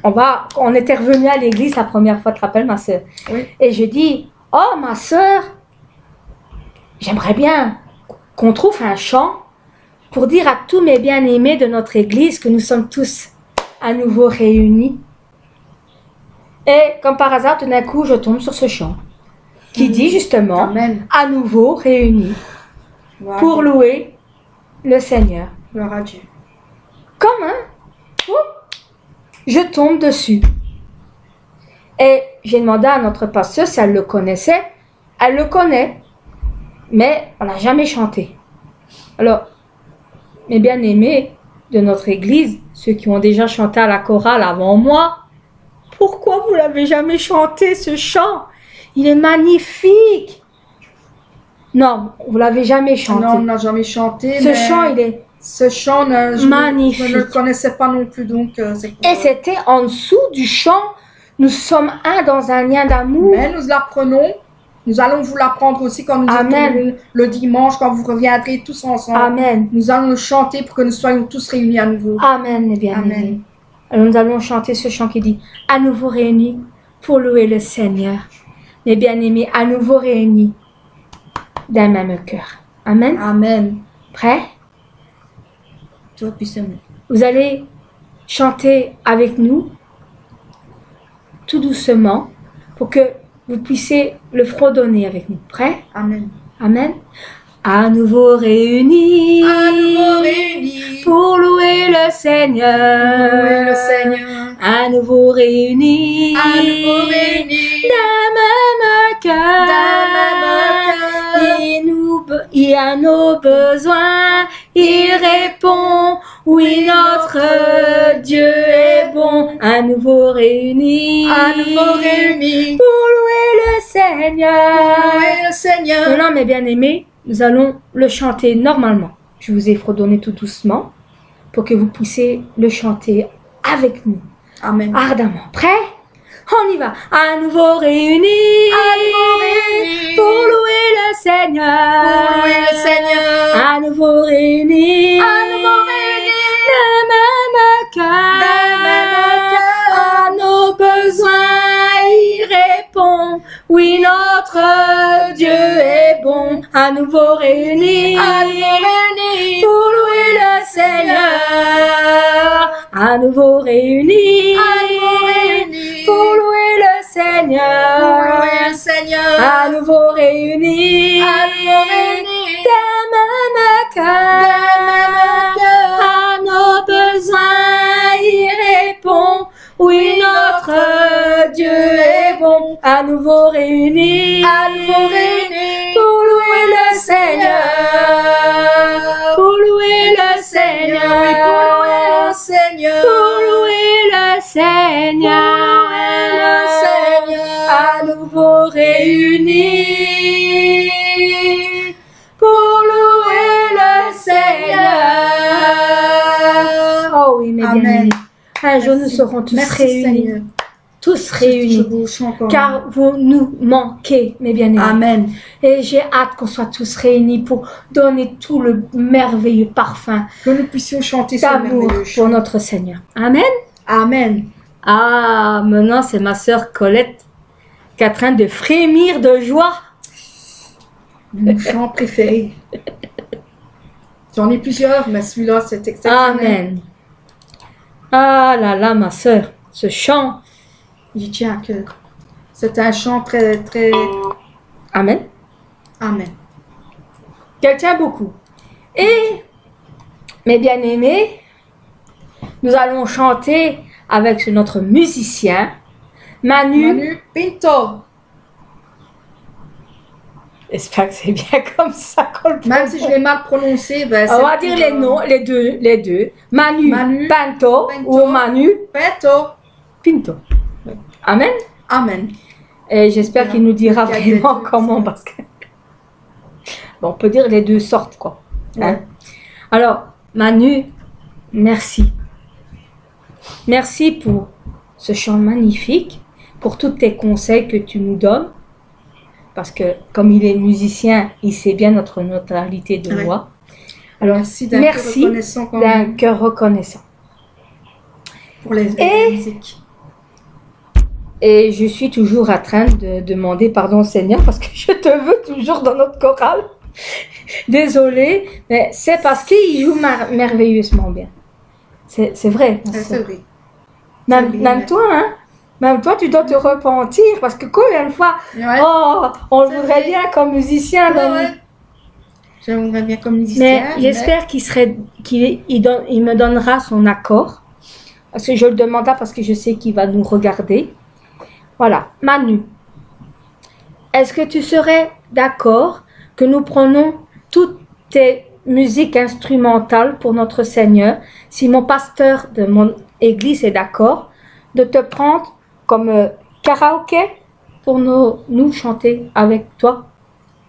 on était revenu à l'église la première fois, tu te rappelles, ma soeur? Oui. Et je dis, oh, ma soeur, j'aimerais bien qu'on trouve un chant pour dire à tous mes bien-aimés de notre église que nous sommes tous à nouveau réunis. Et comme par hasard, tout d'un coup, je tombe sur ce chant qui dit justement, Amen. à nouveau réunis Voilà. pour louer le Seigneur. Gloire à Dieu. Comme je tombe dessus. Et j'ai demandé à notre pasteur si elle le connaissait. Elle le connaît, mais on n'a jamais chanté. Alors, mes bien-aimés de notre église, ceux qui ont déjà chanté à la chorale avant moi, pourquoi vous l'avez jamais chanté ce chant? Il est magnifique. Non, vous l'avez jamais chanté. Non, on n'a jamais chanté. Ce chant, il est Ce chant, magnifique. je ne le connaissais pas non plus, donc c'est pour Et c'était en dessous du chant. Nous sommes un dans un lien d'amour. Mais nous l'apprenons. Nous allons vous l'apprendre aussi quand nous Amen. serons le dimanche, quand vous reviendrez tous ensemble. Amen. Nous allons le chanter pour que nous soyons tous réunis à nouveau. Amen, mes bien-aimés. Amen. Alors nous allons chanter ce chant qui dit « À nouveau réunis pour louer le Seigneur. » Mes bien-aimés, à nouveau réunis d'un même cœur. Amen. Amen. Prêts? Toi puissamment. Vous allez chanter avec nous, tout doucement, pour que vous puissiez le fredonner avec nous. Prêts? Amen. Amen. À nouveau réunis, pour louer le Seigneur. Louer le Seigneur. À nouveau réunis, d'un même cœur. Il a nos besoins, il répond, oui, notre Dieu est bon. À nouveau réunis, pour louer le Seigneur. Maintenant, mes bien-aimés, nous allons le chanter normalement. Je vous ai fredonné tout doucement pour que vous puissiez le chanter avec nous. Amen. Ardemment. Prêt? On y va. À nouveau réunis, pour louer le Seigneur. À nouveau réunis, le même cœur. À nos besoins, il répond. Oui, notre Dieu est bon. À nouveau réunis, pour louer le Seigneur. À nouveau réunis, pour louer le Seigneur. À nouveau réunis, d'un même cœur. À nos besoins, il répond. Oui, notre Dieu est bon. À nouveau réunis, pour louer le Seigneur. Pour louer le Seigneur. Pour louer le Seigneur. À nouveau réunis, pour louer le Seigneur. Oh oui, mes bien-aimés. Un jour, nous serons tous réunis. Seigneur. Tous réunis. Car vous nous manquez, mes bien-aimés. Amen. Et j'ai hâte qu'on soit tous réunis pour donner tout le merveilleux parfum Que nous puissions chanter ce d'amour merveilleux pour chant. notre Seigneur. Amen. Amen. Ah, maintenant, c'est ma sœur Colette qui est en train de frémir de joie. Mon chant préféré. J'en ai plusieurs, mais celui-là, c'est exceptionnel. Amen. Ah là là, ma sœur, ce chant. J'y tiens à cœur. C'est un chant très, très... Amen. Amen. Qu'elle tient beaucoup. Et, mes bien-aimés, nous allons chanter avec notre musicien, Manu Pinto. J'espère que c'est bien comme ça qu'on le Même si je l'ai mal prononcé, ben, on va dire les noms, les deux. Manu Pinto ou Manu Pinto. Amen. Amen. Et j'espère qu'il nous dira Il y a des vraiment deux, comment, parce que... Bon, on peut dire les deux sortes, quoi. Hein? Ouais. Alors, Manu, merci. Merci pour ce chant magnifique, pour tous tes conseils que tu nous donnes. Parce que, comme il est musicien, il sait bien notre neutralité de voix. Alors, Merci d'un cœur reconnaissant quand d'un même cœur reconnaissant. pour les Et- musiques. Et je suis toujours en train de demander pardon au Seigneur parce que je te veux toujours dans notre chorale. Désolée, mais c'est parce qu'il joue merveilleusement bien. C'est vrai. C'est vrai. Même, c'est vrai, même mais- toi, hein? Même toi, tu dois te repentir parce que combien de fois, Ouais. oh, on le C'est voudrait vrai. bien comme musicien. Ouais, dans- ouais. J'aimerais bien comme musicien. Mais j'espère qu'il me donnera son accord. Parce que je le demande pas parce que je sais qu'il va nous regarder. Voilà. Manu, est-ce que tu serais d'accord que nous prenons toutes tes musiques instrumentales pour notre Seigneur, si mon pasteur de mon église est d'accord, de te prendre comme karaoké pour nous chanter avec toi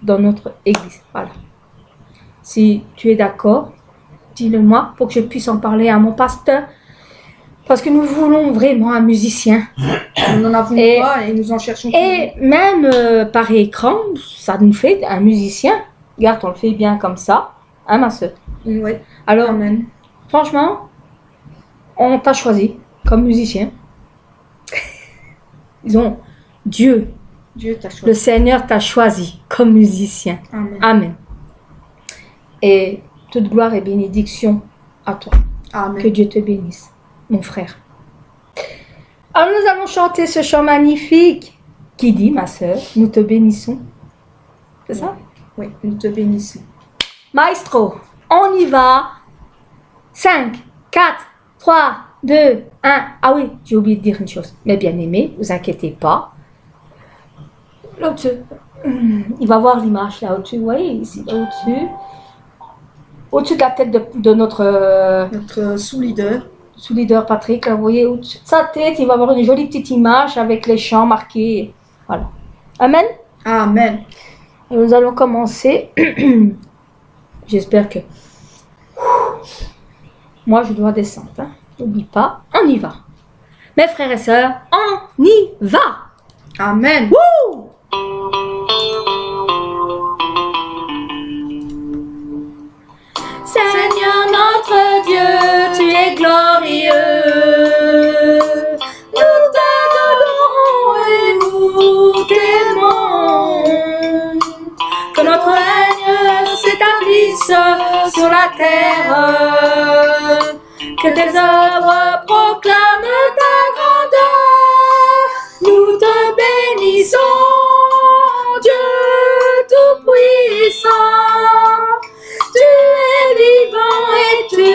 dans notre église. Voilà. Si tu es d'accord, dis-le-moi pour que je puisse en parler à mon pasteur. Parce que nous voulons vraiment un musicien. Nous n'en avons Et- pas et nous en cherchons Et même par écran, ça nous fait un musicien. Regarde, on le fait bien comme ça. Hein, ma soeur? plus. Ouais. Alors, Amen. franchement, on t'a choisi comme musicien. Disons, Dieu, Dieu t'a le choisi. Seigneur t'a choisi comme musicien. Amen. Amen. Et toute gloire et bénédiction à toi. Amen. Que Dieu te bénisse, mon frère. Alors nous allons chanter ce chant magnifique qui dit, ma sœur, nous te bénissons. C'est ça? Oui, nous te bénissons. Maestro, on y va. 5, 4, 3, 2, 1. Ah oui, j'ai oublié de dire une chose. Mes bien-aimés, vous inquiétez pas. Là au-dessus. Il va voir l'image là au-dessus. Vous voyez ici, là au-dessus. Au-dessus de la tête de notre Notre sous-leader. sous-leader Patrick. Là, vous voyez, au-dessus de sa tête, il va avoir une jolie petite image avec les champs marqués. Voilà. Amen. Amen. Nous allons commencer. J'espère que... Moi, je dois descendre. Hein. N'oublie pas, on y va. Mes frères et sœurs, on y va. Amen. Wouh! Seigneur notre Dieu, tu es glorieux. Nous t'adorons et nous t'aimons. Que notre règne s'établisse sur la terre. Que tes œuvres proclament ta grandeur. Nous te bénissons, Dieu Tout-Puissant. Tu es vivant et tu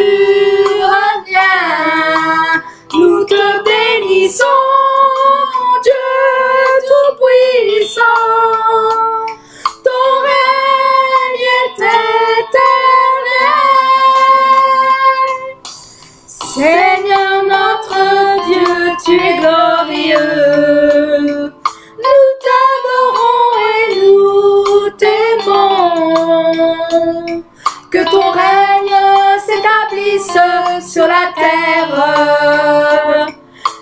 reviens. Nous te bénissons, Dieu Tout-Puissant. Ton règne est éternel. Seigneur notre Dieu, tu es glorieux. Nous t'adorons et nous t'aimons. Que ton règne s'établisse sur la terre.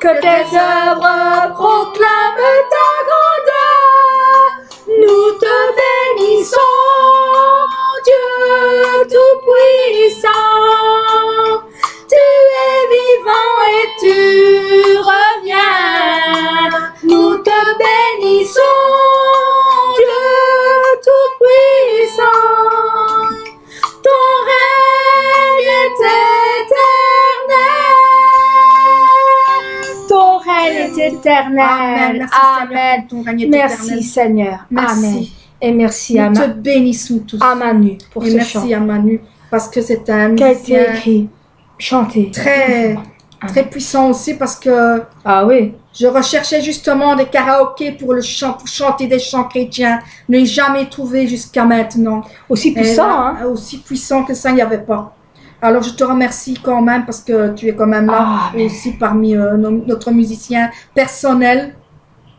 Que tes œuvres proclament ta grandeur. Nous te bénissons, Dieu Tout-Puissant. Tu es vivant et tu reviens. Nous te bénissons, Dieu Tout-Puissant. Ton règne est éternel. Ton règne est éternel. Amen. Ton règne est Merci éternel. Seigneur. Merci. Amen. Et merci Nous à, te bénissons tous. Manu pour Et ce merci chant à Manu parce que c'est un qui a été musicien écrit, chanté. très puissant aussi parce que Ah oui. je recherchais justement des karaokés pour le chant, pour chanter des chants chrétiens. Je n'ai jamais trouvé jusqu'à maintenant. Aussi Et puissant, là, hein. aussi puissant que ça, il n'y avait pas. Alors je te remercie quand même parce que tu es quand même là Ah, mais- aussi parmi notre musicien personnel.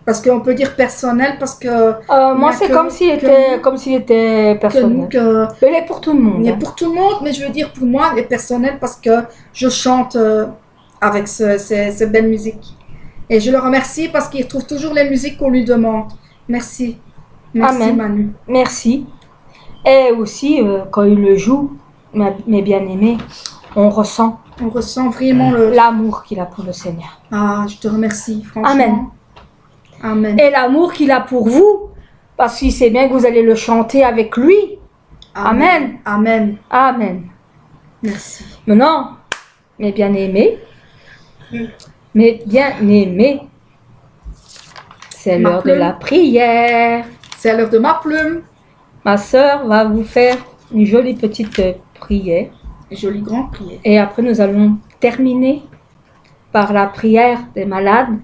Parce qu'on peut dire personnel parce que Moi, il y a c'est que- comme s'il que était, nous- comme s'il était que personnel. nous, que Il est pour tout le monde. il est hein. pour tout le monde, mais je veux dire pour moi, il est personnel parce que je chante avec ces belles musiques. Et je le remercie parce qu'il trouve toujours les musiques qu'on lui demande. Merci. Merci Amen. Manu. Merci. Et aussi, quand il le joue, mes bien-aimés, on ressent On ressent vraiment le... l'amour qu'il a pour le Seigneur. Ah, je te remercie, franchement. Amen. Amen. Et l'amour qu'il a pour vous, parce qu'il sait bien que vous allez le chanter avec lui. Amen. Amen. Amen. Merci. Maintenant, mes bien-aimés, c'est Ma l'heure de plume. la prière. C'est à l'heure de ma plume. Ma sœur va vous faire une jolie petite prière. Jolie grande prière. Et après, nous allons terminer par la prière des malades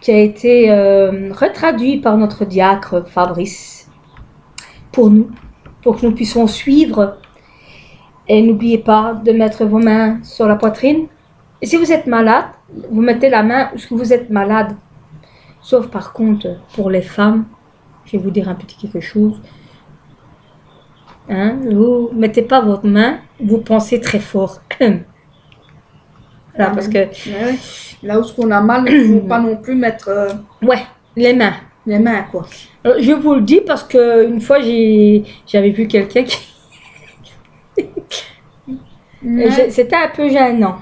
qui a été retraduite par notre diacre Fabrice pour nous, pour que nous puissions suivre. Et n'oubliez pas de mettre vos mains sur la poitrine. Et si vous êtes malade, vous mettez la main où vous êtes malade. Sauf par contre, pour les femmes, je vais vous dire un petit quelque chose. Hein, vous mettez pas votre main, vous pensez très fort. Voilà, parce que, Ouais. Là où on a mal, il ne faut pas non plus mettre ouais, les mains. les mains, quoi. Alors, je vous le dis parce que une fois j'avais vu quelqu'un qui Ouais. c'était un peu gênant.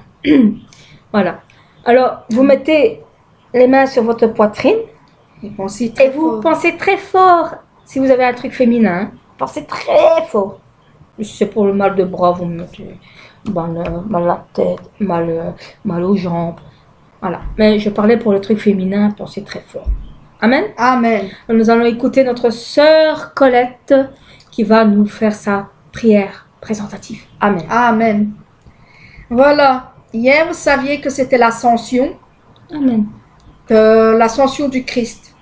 Voilà. Alors vous mettez les mains sur votre poitrine Et pensez très et vous fort. pensez très fort. Si vous avez un truc féminin, hein, pensez très fort. Si c'est pour le mal de bras, vous mettez mal à la tête, mal aux jambes. Voilà. Mais je parlais pour le truc féminin, pensez très fort. Amen. Amen. Nous allons écouter notre sœur Colette qui va nous faire sa prière présentative. Amen. Amen. Voilà. Hier, vous saviez que c'était l'ascension, Amen. l'ascension du Christ.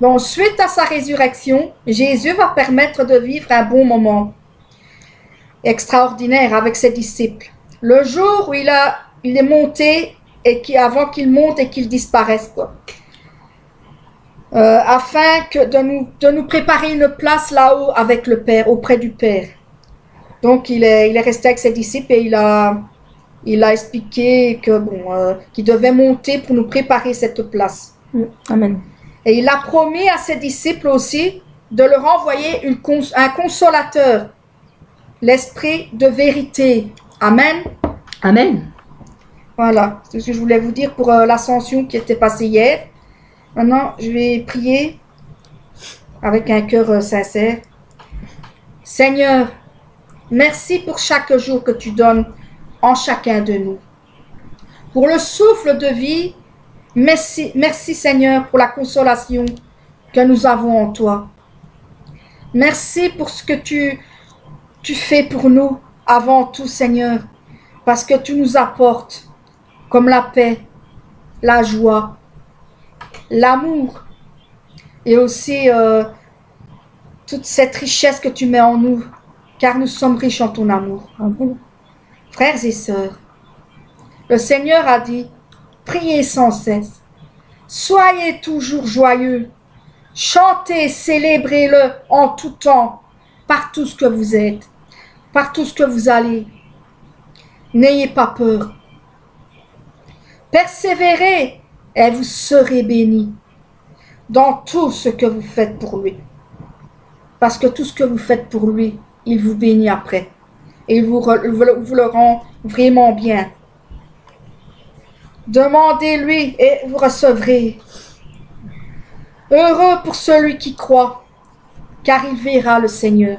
Bon, suite à sa résurrection, Jésus va permettre de vivre un bon moment extraordinaire avec ses disciples. Le jour où il est monté et avant qu'il monte et qu'il disparaisse, quoi. Afin de nous préparer une place là-haut avec le Père, auprès du Père. Donc il est resté avec ses disciples et il a expliqué que qu'il devait monter pour nous préparer cette place. Amen. Et il a promis à ses disciples aussi de leur envoyer un consolateur, l'esprit de vérité. Amen. Amen. Voilà, c'est ce que je voulais vous dire pour l'ascension qui était passée hier. Maintenant, je vais prier avec un cœur sincère. Seigneur, merci pour chaque jour que tu donnes en chacun de nous. Pour le souffle de vie, merci Seigneur pour la consolation que nous avons en toi. Merci pour ce que tu fais pour nous avant tout Seigneur, parce que tu nous apportes comme la paix, la joie, l'amour et aussi toute cette richesse que tu mets en nous, car nous sommes riches en ton amour. Frères et sœurs, le Seigneur a dit, priez sans cesse, soyez toujours joyeux, chantez, célébrez-le en tout temps, par tout ce que vous êtes, par tout ce que vous allez. N'ayez pas peur. Persévérez et vous serez bénis dans tout ce que vous faites pour lui. Parce que tout ce que vous faites pour lui, il vous bénit après. Et il vous le rend vraiment bien. Demandez-lui et vous recevrez. Heureux pour celui qui croit, car il verra le Seigneur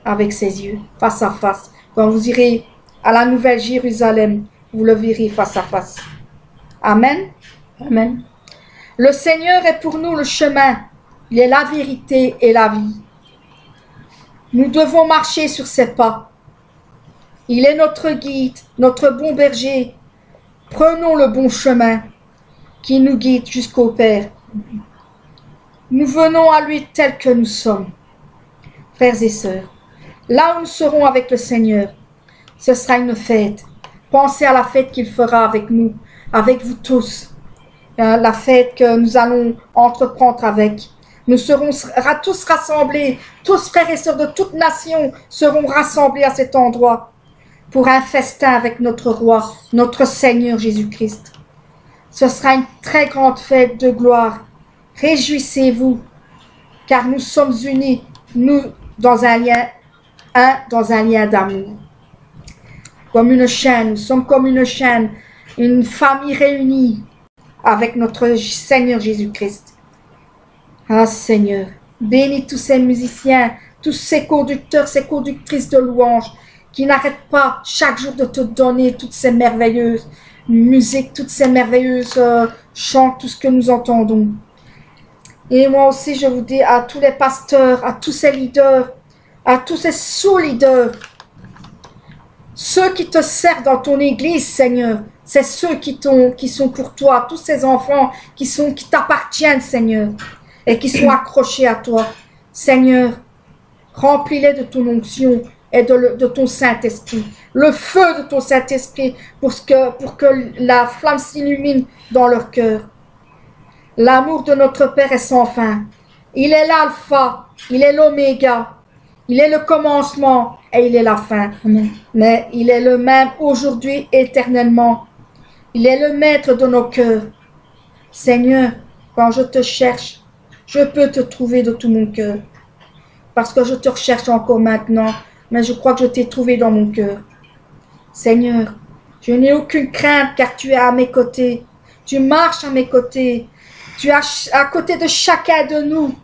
avec ses yeux, face à face. Quand vous irez à la Nouvelle Jérusalem, vous le verrez face à face. Amen. Amen. Le Seigneur est pour nous le chemin, il est la vérité et la vie. Nous devons marcher sur ses pas. Il est notre guide, notre bon berger. Prenons le bon chemin qui nous guide jusqu'au Père. Nous venons à lui tel que nous sommes. Frères et sœurs, là où nous serons avec le Seigneur, ce sera une fête. Pensez à la fête qu'il fera avec nous, avec vous tous. La fête que nous allons entreprendre avec. Nous serons tous rassemblés, tous frères et sœurs de toutes nations seront rassemblés à cet endroit pour un festin avec notre roi, notre Seigneur Jésus-Christ. Ce sera une très grande fête de gloire. Réjouissez-vous, car nous sommes unis, nous, dans un lien d'amour. Comme une chaîne, nous sommes comme une chaîne, une famille réunie avec notre Seigneur Jésus-Christ. Ah Seigneur, bénis tous ces musiciens, tous ces conducteurs, ces conductrices de louanges qui n'arrêtent pas chaque jour de te donner toutes ces merveilleuses musiques, toutes ces merveilleuses chants, tout ce que nous entendons. Et moi aussi, je vous dis à tous les pasteurs, à tous ces leaders, à tous ces sous-leaders, ceux qui te servent dans ton église, Seigneur, c'est ceux qui sont pour toi, tous ces enfants qui t'appartiennent, Seigneur, et qui sont accrochés à toi. Seigneur, remplis-les de ton onction et de ton Saint-Esprit, le feu de ton Saint-Esprit pour que la flamme s'illumine dans leur cœur. L'amour de notre Père est sans fin. Il est l'alpha, il est l'oméga, il est le commencement et il est la fin. Amen. Mais il est le même aujourd'hui, éternellement. Il est le maître de nos cœurs. Seigneur, quand je te cherche, je peux te trouver de tout mon cœur. Parce que je te recherche encore maintenant, mais je crois que je t'ai trouvé dans mon cœur. Seigneur, je n'ai aucune crainte car tu es à mes côtés. Tu marches à mes côtés. Tu es à côté de chacun de nous.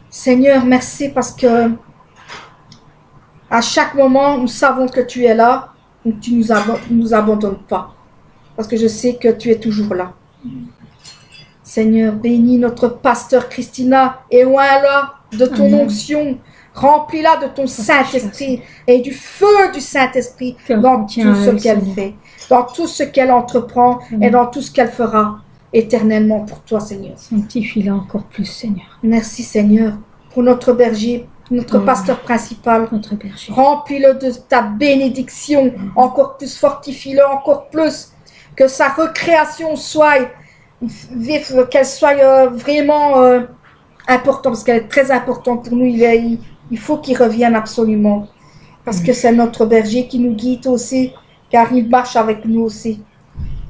Seigneur, merci parce que à chaque moment, nous savons que tu es là, et tu nous abandonnes pas. Parce que je sais que tu es toujours là. Seigneur, bénis notre pasteur Christina et oins-la de ton onction. Remplis-la de ton Saint-Esprit et du feu du Saint-Esprit dans tout ce qu'elle fait, dans tout ce qu'elle entreprend et dans tout ce qu'elle fera. éternellement pour toi, Seigneur. Sanctifie-la encore plus, Seigneur. Merci, Seigneur, pour notre berger, notre pasteur principal. Notre berger. Remplis-le de ta bénédiction, encore plus, fortifie-le encore plus, que sa recréation soit, qu'elle soit vraiment importante, parce qu'elle est très importante pour nous. Il faut qu'il revienne absolument, parce que c'est notre berger qui nous guide aussi, car il marche avec nous aussi.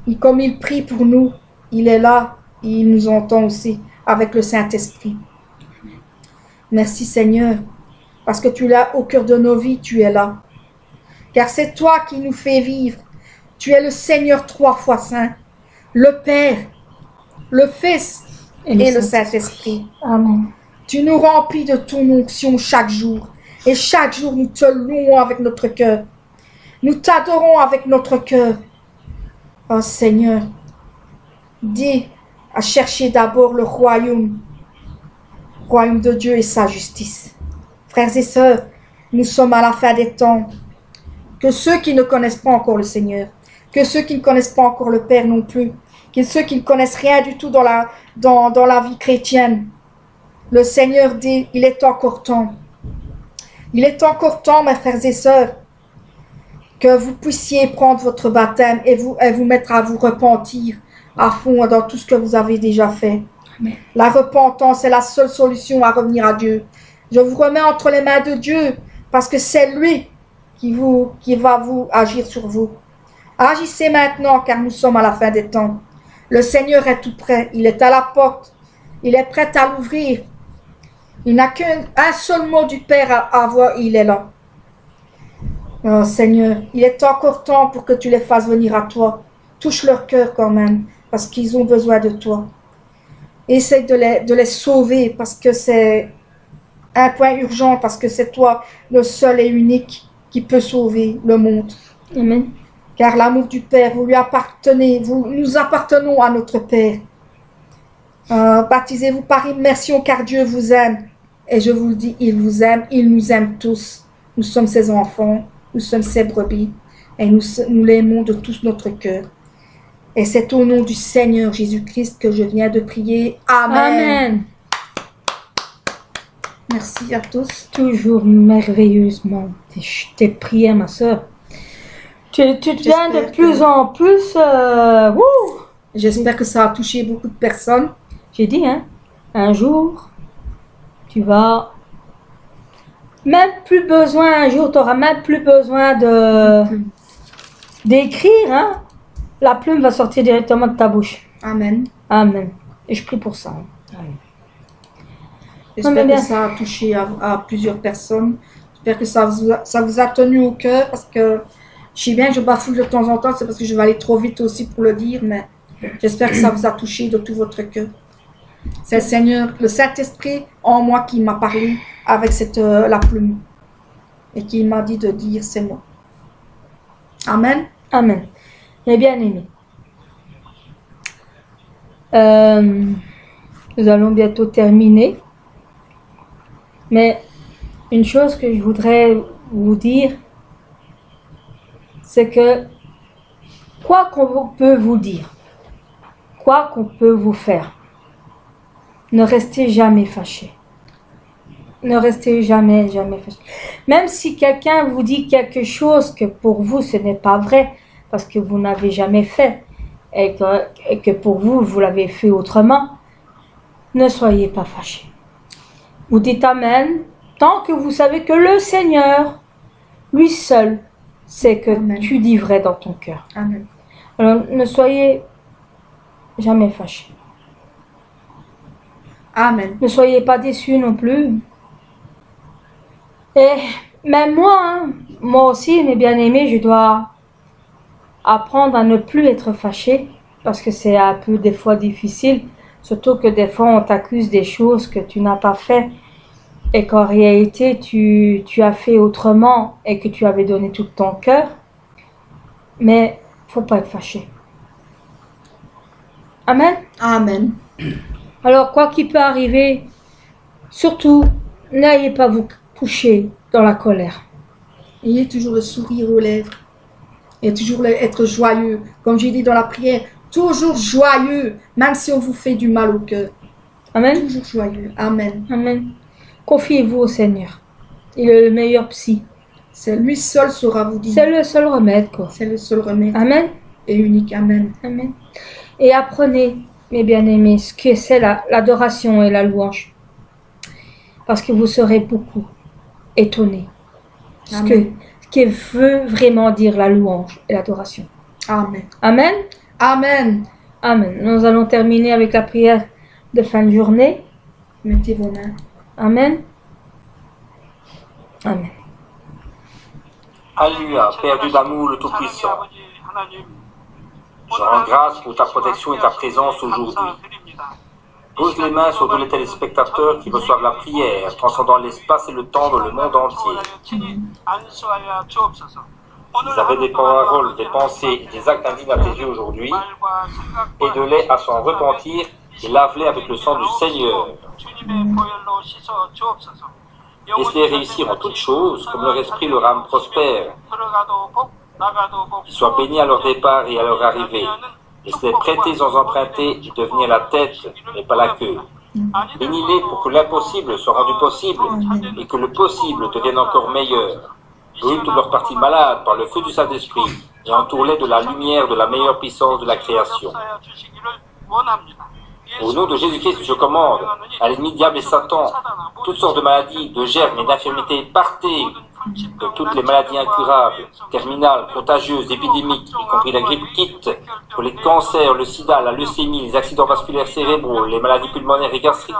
Et comme il prie pour nous, il est là, et il nous entend aussi, avec le Saint-Esprit. Merci Seigneur, parce que tu l'as au cœur de nos vies, tu es là. Car c'est toi qui nous fais vivre. Tu es le Seigneur 3 fois saint, le Père, le Fils et le Saint-Esprit. Amen. Tu nous remplis de ton onction chaque jour. Et chaque jour, nous te louons avec notre cœur. Nous t'adorons avec notre cœur. Oh Seigneur, dis à chercher d'abord le royaume de Dieu et sa justice. Frères et sœurs, nous sommes à la fin des temps. Que ceux qui ne connaissent pas encore le Seigneur, que ceux qui ne connaissent pas encore le Père non plus, que ceux qui ne connaissent rien du tout dans la vie chrétienne, le Seigneur dit, il est encore temps. Il est encore temps, mes frères et sœurs, que vous puissiez prendre votre baptême et vous mettre à vous repentir à fond dans tout ce que vous avez déjà fait. Amen. La repentance est la seule solution à revenir à Dieu. Je vous remets entre les mains de Dieu parce que c'est lui qui va vous agir sur vous. Agissez maintenant car nous sommes à la fin des temps. Le Seigneur est tout près. Il est à la porte. Il est prêt à l'ouvrir. Il n'a qu'un seul mot du Père à avoir. Il est là. Oh Seigneur, il est encore temps pour que tu les fasses venir à toi. Touche leur cœur quand même parce qu'ils ont besoin de toi. Essaye de les sauver parce que c'est un point urgent, parce que c'est toi le seul et unique qui peut sauver le monde. Amen. Car l'amour du Père, vous lui appartenez, nous appartenons à notre Père. Baptisez-vous par immersion car Dieu vous aime. Et je vous le dis, il vous aime, il nous aime tous. Nous sommes ses enfants, nous sommes ses brebis et nous l'aimons de tout notre cœur. Et c'est au nom du Seigneur Jésus-Christ que je viens de prier. Amen. Amen. Merci à tous. Toujours merveilleusement tes prières, ma soeur. Tu deviens de plus en plus... J'espère que ça a touché beaucoup de personnes. J'ai dit, hein, un jour, tu vas... Même plus besoin, un jour, tu n'auras même plus besoin d'écrire, hein. La plume va sortir directement de ta bouche. Amen. Amen. Et je prie pour ça. Amen. J'espère que ça a touché à plusieurs personnes. J'espère que ça vous a tenu au cœur parce que je sais bien que je bafouille de temps en temps, c'est parce que je vais aller trop vite aussi pour le dire, mais j'espère que ça vous a touché de tout votre cœur. C'est le Seigneur, le Saint-Esprit en moi qui m'a parlé avec la plume et qui m'a dit de dire c'est moi. Amen. Amen. Mes bien-aimés, nous allons bientôt terminer, mais une chose que je voudrais vous dire, c'est que quoi qu'on peut vous dire, quoi qu'on peut vous faire, ne restez jamais fâchés. Ne restez jamais fâchés. Même si quelqu'un vous dit quelque chose que pour vous ce n'est pas vrai, parce que vous n'avez jamais fait, et que pour vous, vous l'avez fait autrement, ne soyez pas fâchés. Vous dites Amen, tant que vous savez que le Seigneur, lui seul, sait que Amen. tu dis vrai dans ton cœur. Amen. Alors, ne soyez jamais fâchés. Amen. Ne soyez pas déçus non plus. Et même moi, hein, moi aussi, mes bien-aimés, je dois apprendre à ne plus être fâché, parce que c'est un peu des fois difficile, surtout que des fois on t'accuse des choses que tu n'as pas fait et qu'en réalité tu as fait autrement et que tu avais donné tout ton cœur. Mais faut pas être fâché. Amen. Amen. Alors quoi qu'il peut arriver, surtout n'ayez pas vous coucher dans la colère. Ayez toujours le sourire aux lèvres et toujours être joyeux. Comme j'ai dit dans la prière, Toujours joyeux, même si on vous fait du mal au cœur. Amen. Toujours joyeux. Amen. Amen. Confiez-vous au Seigneur. Il est le meilleur psy. C'est lui seul saura vous dire. C'est le seul remède, quoi. C'est le seul remède. Amen. Et unique. Amen. Amen. Et apprenez, mes bien-aimés, ce que c'est l'adoration et la louange. Parce que vous serez beaucoup étonnés. Ce que veut vraiment dire la louange et l'adoration. Amen. Amen. Amen. Amen. Nous allons terminer avec la prière de fin de journée. Mettez vos mains. Amen. Amen. Alléluia, Père Dieu d'amour, le Tout-Puissant. Je rends grâce pour ta protection et ta présence aujourd'hui. Pose les mains sur tous les téléspectateurs qui reçoivent la prière, transcendant l'espace et le temps dans le monde entier. Ils avaient des paroles, des pensées et des actes indignes à tes yeux aujourd'hui. Aide-les à s'en repentir et lave-les avec le sang du Seigneur. Laisse-les réussir en toutes choses, comme leur esprit leur âme prospère. Qu'ils soient bénis à leur départ et à leur arrivée. Laisse-les prêter sans emprunter et devenir la tête, mais pas la queue. Bénis-les pour que l'impossible soit rendu possible et que le possible devienne encore meilleur. Brûle toutes leurs parties malades par le feu du Saint-Esprit et entoure-les de la lumière de la meilleure puissance de la création. Au nom de Jésus-Christ, je commande à l'ennemi diable et Satan, toutes sortes de maladies, de germes et d'infirmités, partez de toutes les maladies incurables, terminales, contagieuses, épidémiques, y compris la grippe, quitte, pour les cancers, le sida, la leucémie, les accidents vasculaires cérébraux, les maladies pulmonaires et gastriques,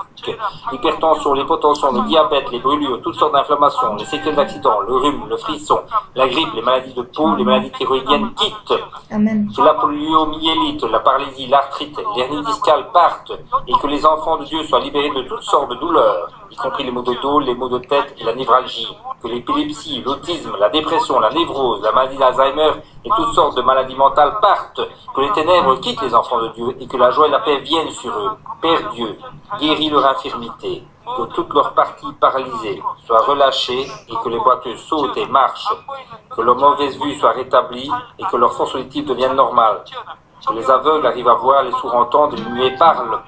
l'hypertension, l'hypotension, le diabète, les brûlures, toutes sortes d'inflammations, les séquelles d'accidents, le rhume, le frisson, la grippe, les maladies de peau, les maladies thyroïdiennes, quitte. Amen. Que la poliomyélite, la paralysie, l'arthrite, l'hernie discale partent et que les enfants de Dieu soient libérés de toutes sortes de douleurs, y compris les maux de dos, les maux de tête et la névralgie. Que l'épilepsie, l'autisme, la dépression, la névrose, la maladie d'Alzheimer et toutes sortes de maladies mentales partent. Que les ténèbres quittent les enfants de Dieu et que la joie et la paix viennent sur eux. Père Dieu, guéris leur infirmité. Que toutes leurs parties paralysées soient relâchées et que les boiteux sautent et marchent. Que leur mauvaise vue soit rétablie et que leur force auditive devienne normale. Que les aveugles arrivent à voir, les sourds entendent et les muets parlent.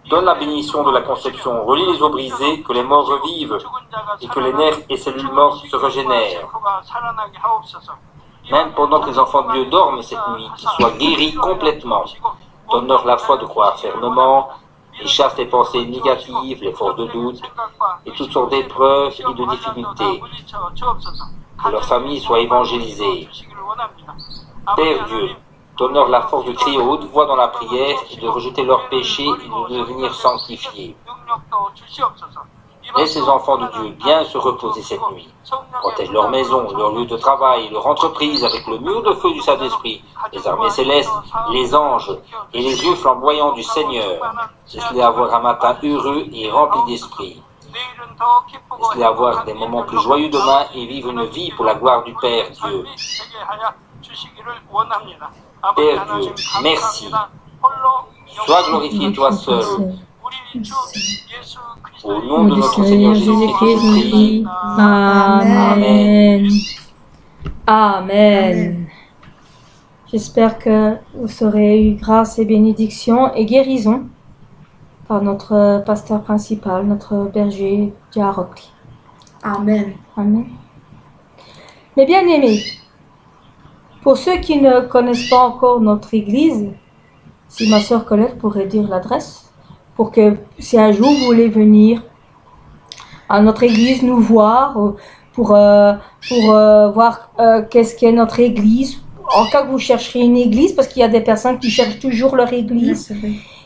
Donne la bénédiction de la conception, relie les os brisés, que les morts revivent et que les nerfs et cellules mortes se régénèrent. Même pendant que les enfants de Dieu dorment cette nuit, qu'ils soient guéris complètement. Donne-leur la foi de croire fermement et chasse les pensées négatives, les forces de doute et toutes sortes d'épreuves et de difficultés. Que leur famille soit évangélisée. Père Dieu, donne-leur la force de crier à haute voix dans la prière et de rejeter leurs péchés et de devenir sanctifiés. Laisse ces enfants de Dieu bien se reposer cette nuit. Protège leur maison, leur lieu de travail, leur entreprise avec le mur de feu du Saint-Esprit, les armées célestes, les anges et les yeux flamboyants du Seigneur. Laisse-les avoir un matin heureux et rempli d'esprit. Laisse-les avoir des moments plus joyeux demain et vivre une vie pour la gloire du Père Dieu. Père Dieu, merci. Sois glorifié toi seul. Au nom de notre Seigneur Jésus-Christ, nous prions. Amen. Amen. J'espère que vous aurez eu grâce et bénédiction et guérison par notre pasteur principal, notre berger Jarokli. Amen. Amen. Mes bien-aimés, pour ceux qui ne connaissent pas encore notre église, si ma sœur Colette pourrait dire l'adresse, pour que si un jour vous voulez venir à notre église nous voir, pour voir qu'est-ce qu'est notre église, en cas que vous chercherez une église, parce qu'il y a des personnes qui cherchent toujours leur église,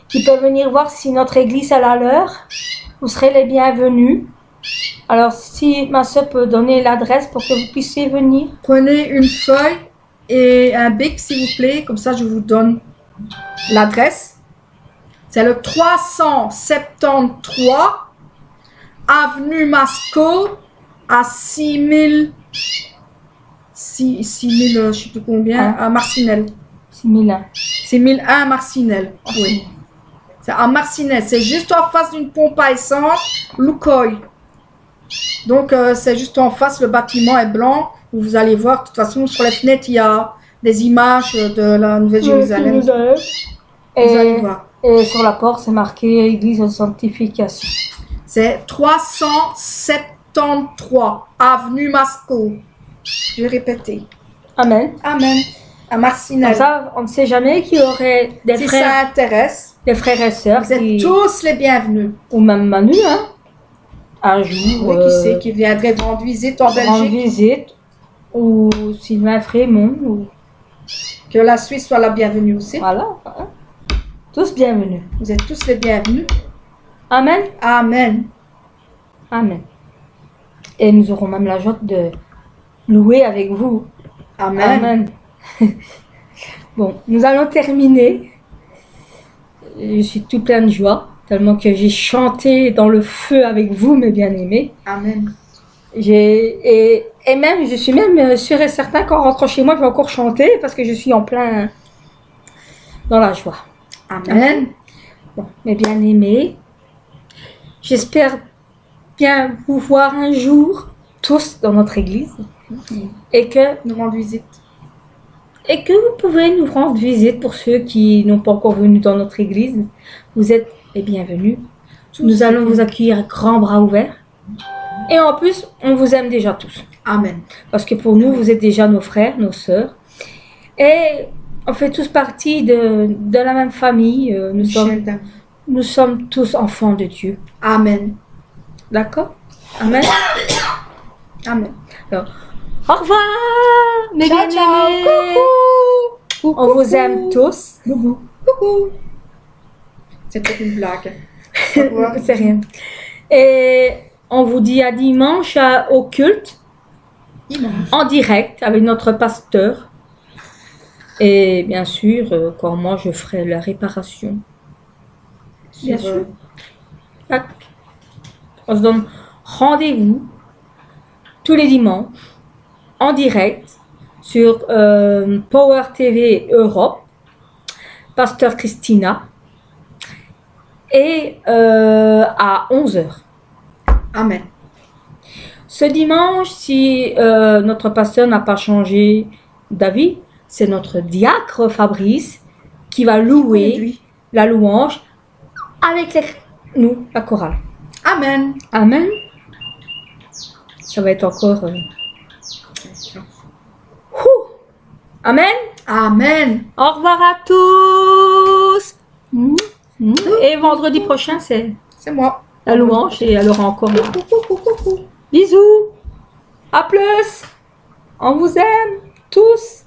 qui peuvent venir voir si notre église est la leur, vous serez les bienvenus. Alors si ma sœur peut donner l'adresse pour que vous puissiez venir. Prenez une feuille et un bic s'il vous plaît, comme ça je vous donne l'adresse. C'est le 373 avenue Masco à 6000, je sais plus combien, à Marcinelle. 6001. 6001 Marcinelle, oui. C'est à Marcinelle, c'est juste en face d'une pompe à essence, Lukoil. Donc c'est juste en face, le bâtiment est blanc. Vous allez voir, de toute façon, sur les fenêtres, il y a des images de la Nouvelle Jérusalem. Vous allez voir. Et sur la porte, c'est marqué Église de Sanctification. C'est 373 avenue Masco. Je vais répéter. Amen. Amen. À Marcinelle. Comme ça, on ne sait jamais qu'il y aurait des Si frères, ça intéresse, des frères et sœurs. vous êtes tous les bienvenus. Ou même Manu, hein. Un jour. Oui, qui sait, qui viendrait rendre visite en rendre Belgique. visite. Ou Sylvain Frémont. Ou... Que la Suisse soit la bienvenue aussi. Voilà. Hein. Tous bienvenus. Vous êtes tous les bienvenus. Amen. Amen. Amen. Et nous aurons même la joie de louer avec vous. Amen. Amen. Bon, nous allons terminer. Je suis tout plein de joie, tellement que j'ai chanté dans le feu avec vous, mes bien-aimés. Amen. Et même, je suis même sûre et certain qu'en rentrant chez moi, je vais encore chanter parce que je suis en plein dans la joie. Amen. Bon, mes bien-aimés, j'espère bien vous voir un jour, tous dans notre église, et que Nous rendre visite. vous pouvez nous rendre visite pour ceux qui n'ont pas encore venu dans notre église. Vous êtes les bienvenus. Nous allons vous accueillir à grands bras ouverts. Et en plus, on vous aime déjà tous. Amen. Parce que pour nous, vous êtes déjà nos frères, nos sœurs. Et on fait tous partie de la même famille. Nous sommes tous enfants de Dieu. Amen. D'accord? Amen. Amen. Alors, au revoir, mes Ciao, ciao. bien-aimés. Coucou. On vous aime tous. Coucou. Coucou. C'était une blague. Au revoir. C'est rien. Et on vous dit à dimanche au culte, en direct avec notre pasteur. Et bien sûr, quand moi je ferai la réparation. Bien sûr. On se donne rendez-vous tous les dimanches en direct sur Power TV Europe, Pasteur Christina, et à 11h. Amen. Ce dimanche, si notre pasteur n'a pas changé d'avis, c'est notre diacre Fabrice qui va louer la louange avec nous, la chorale. Amen. Amen. Ça va être encore... Amen. Amen. Au revoir à tous. Et vendredi prochain, c'est moi. la louange et elle aura encore... Coucou. Bisous. À plus. On vous aime tous.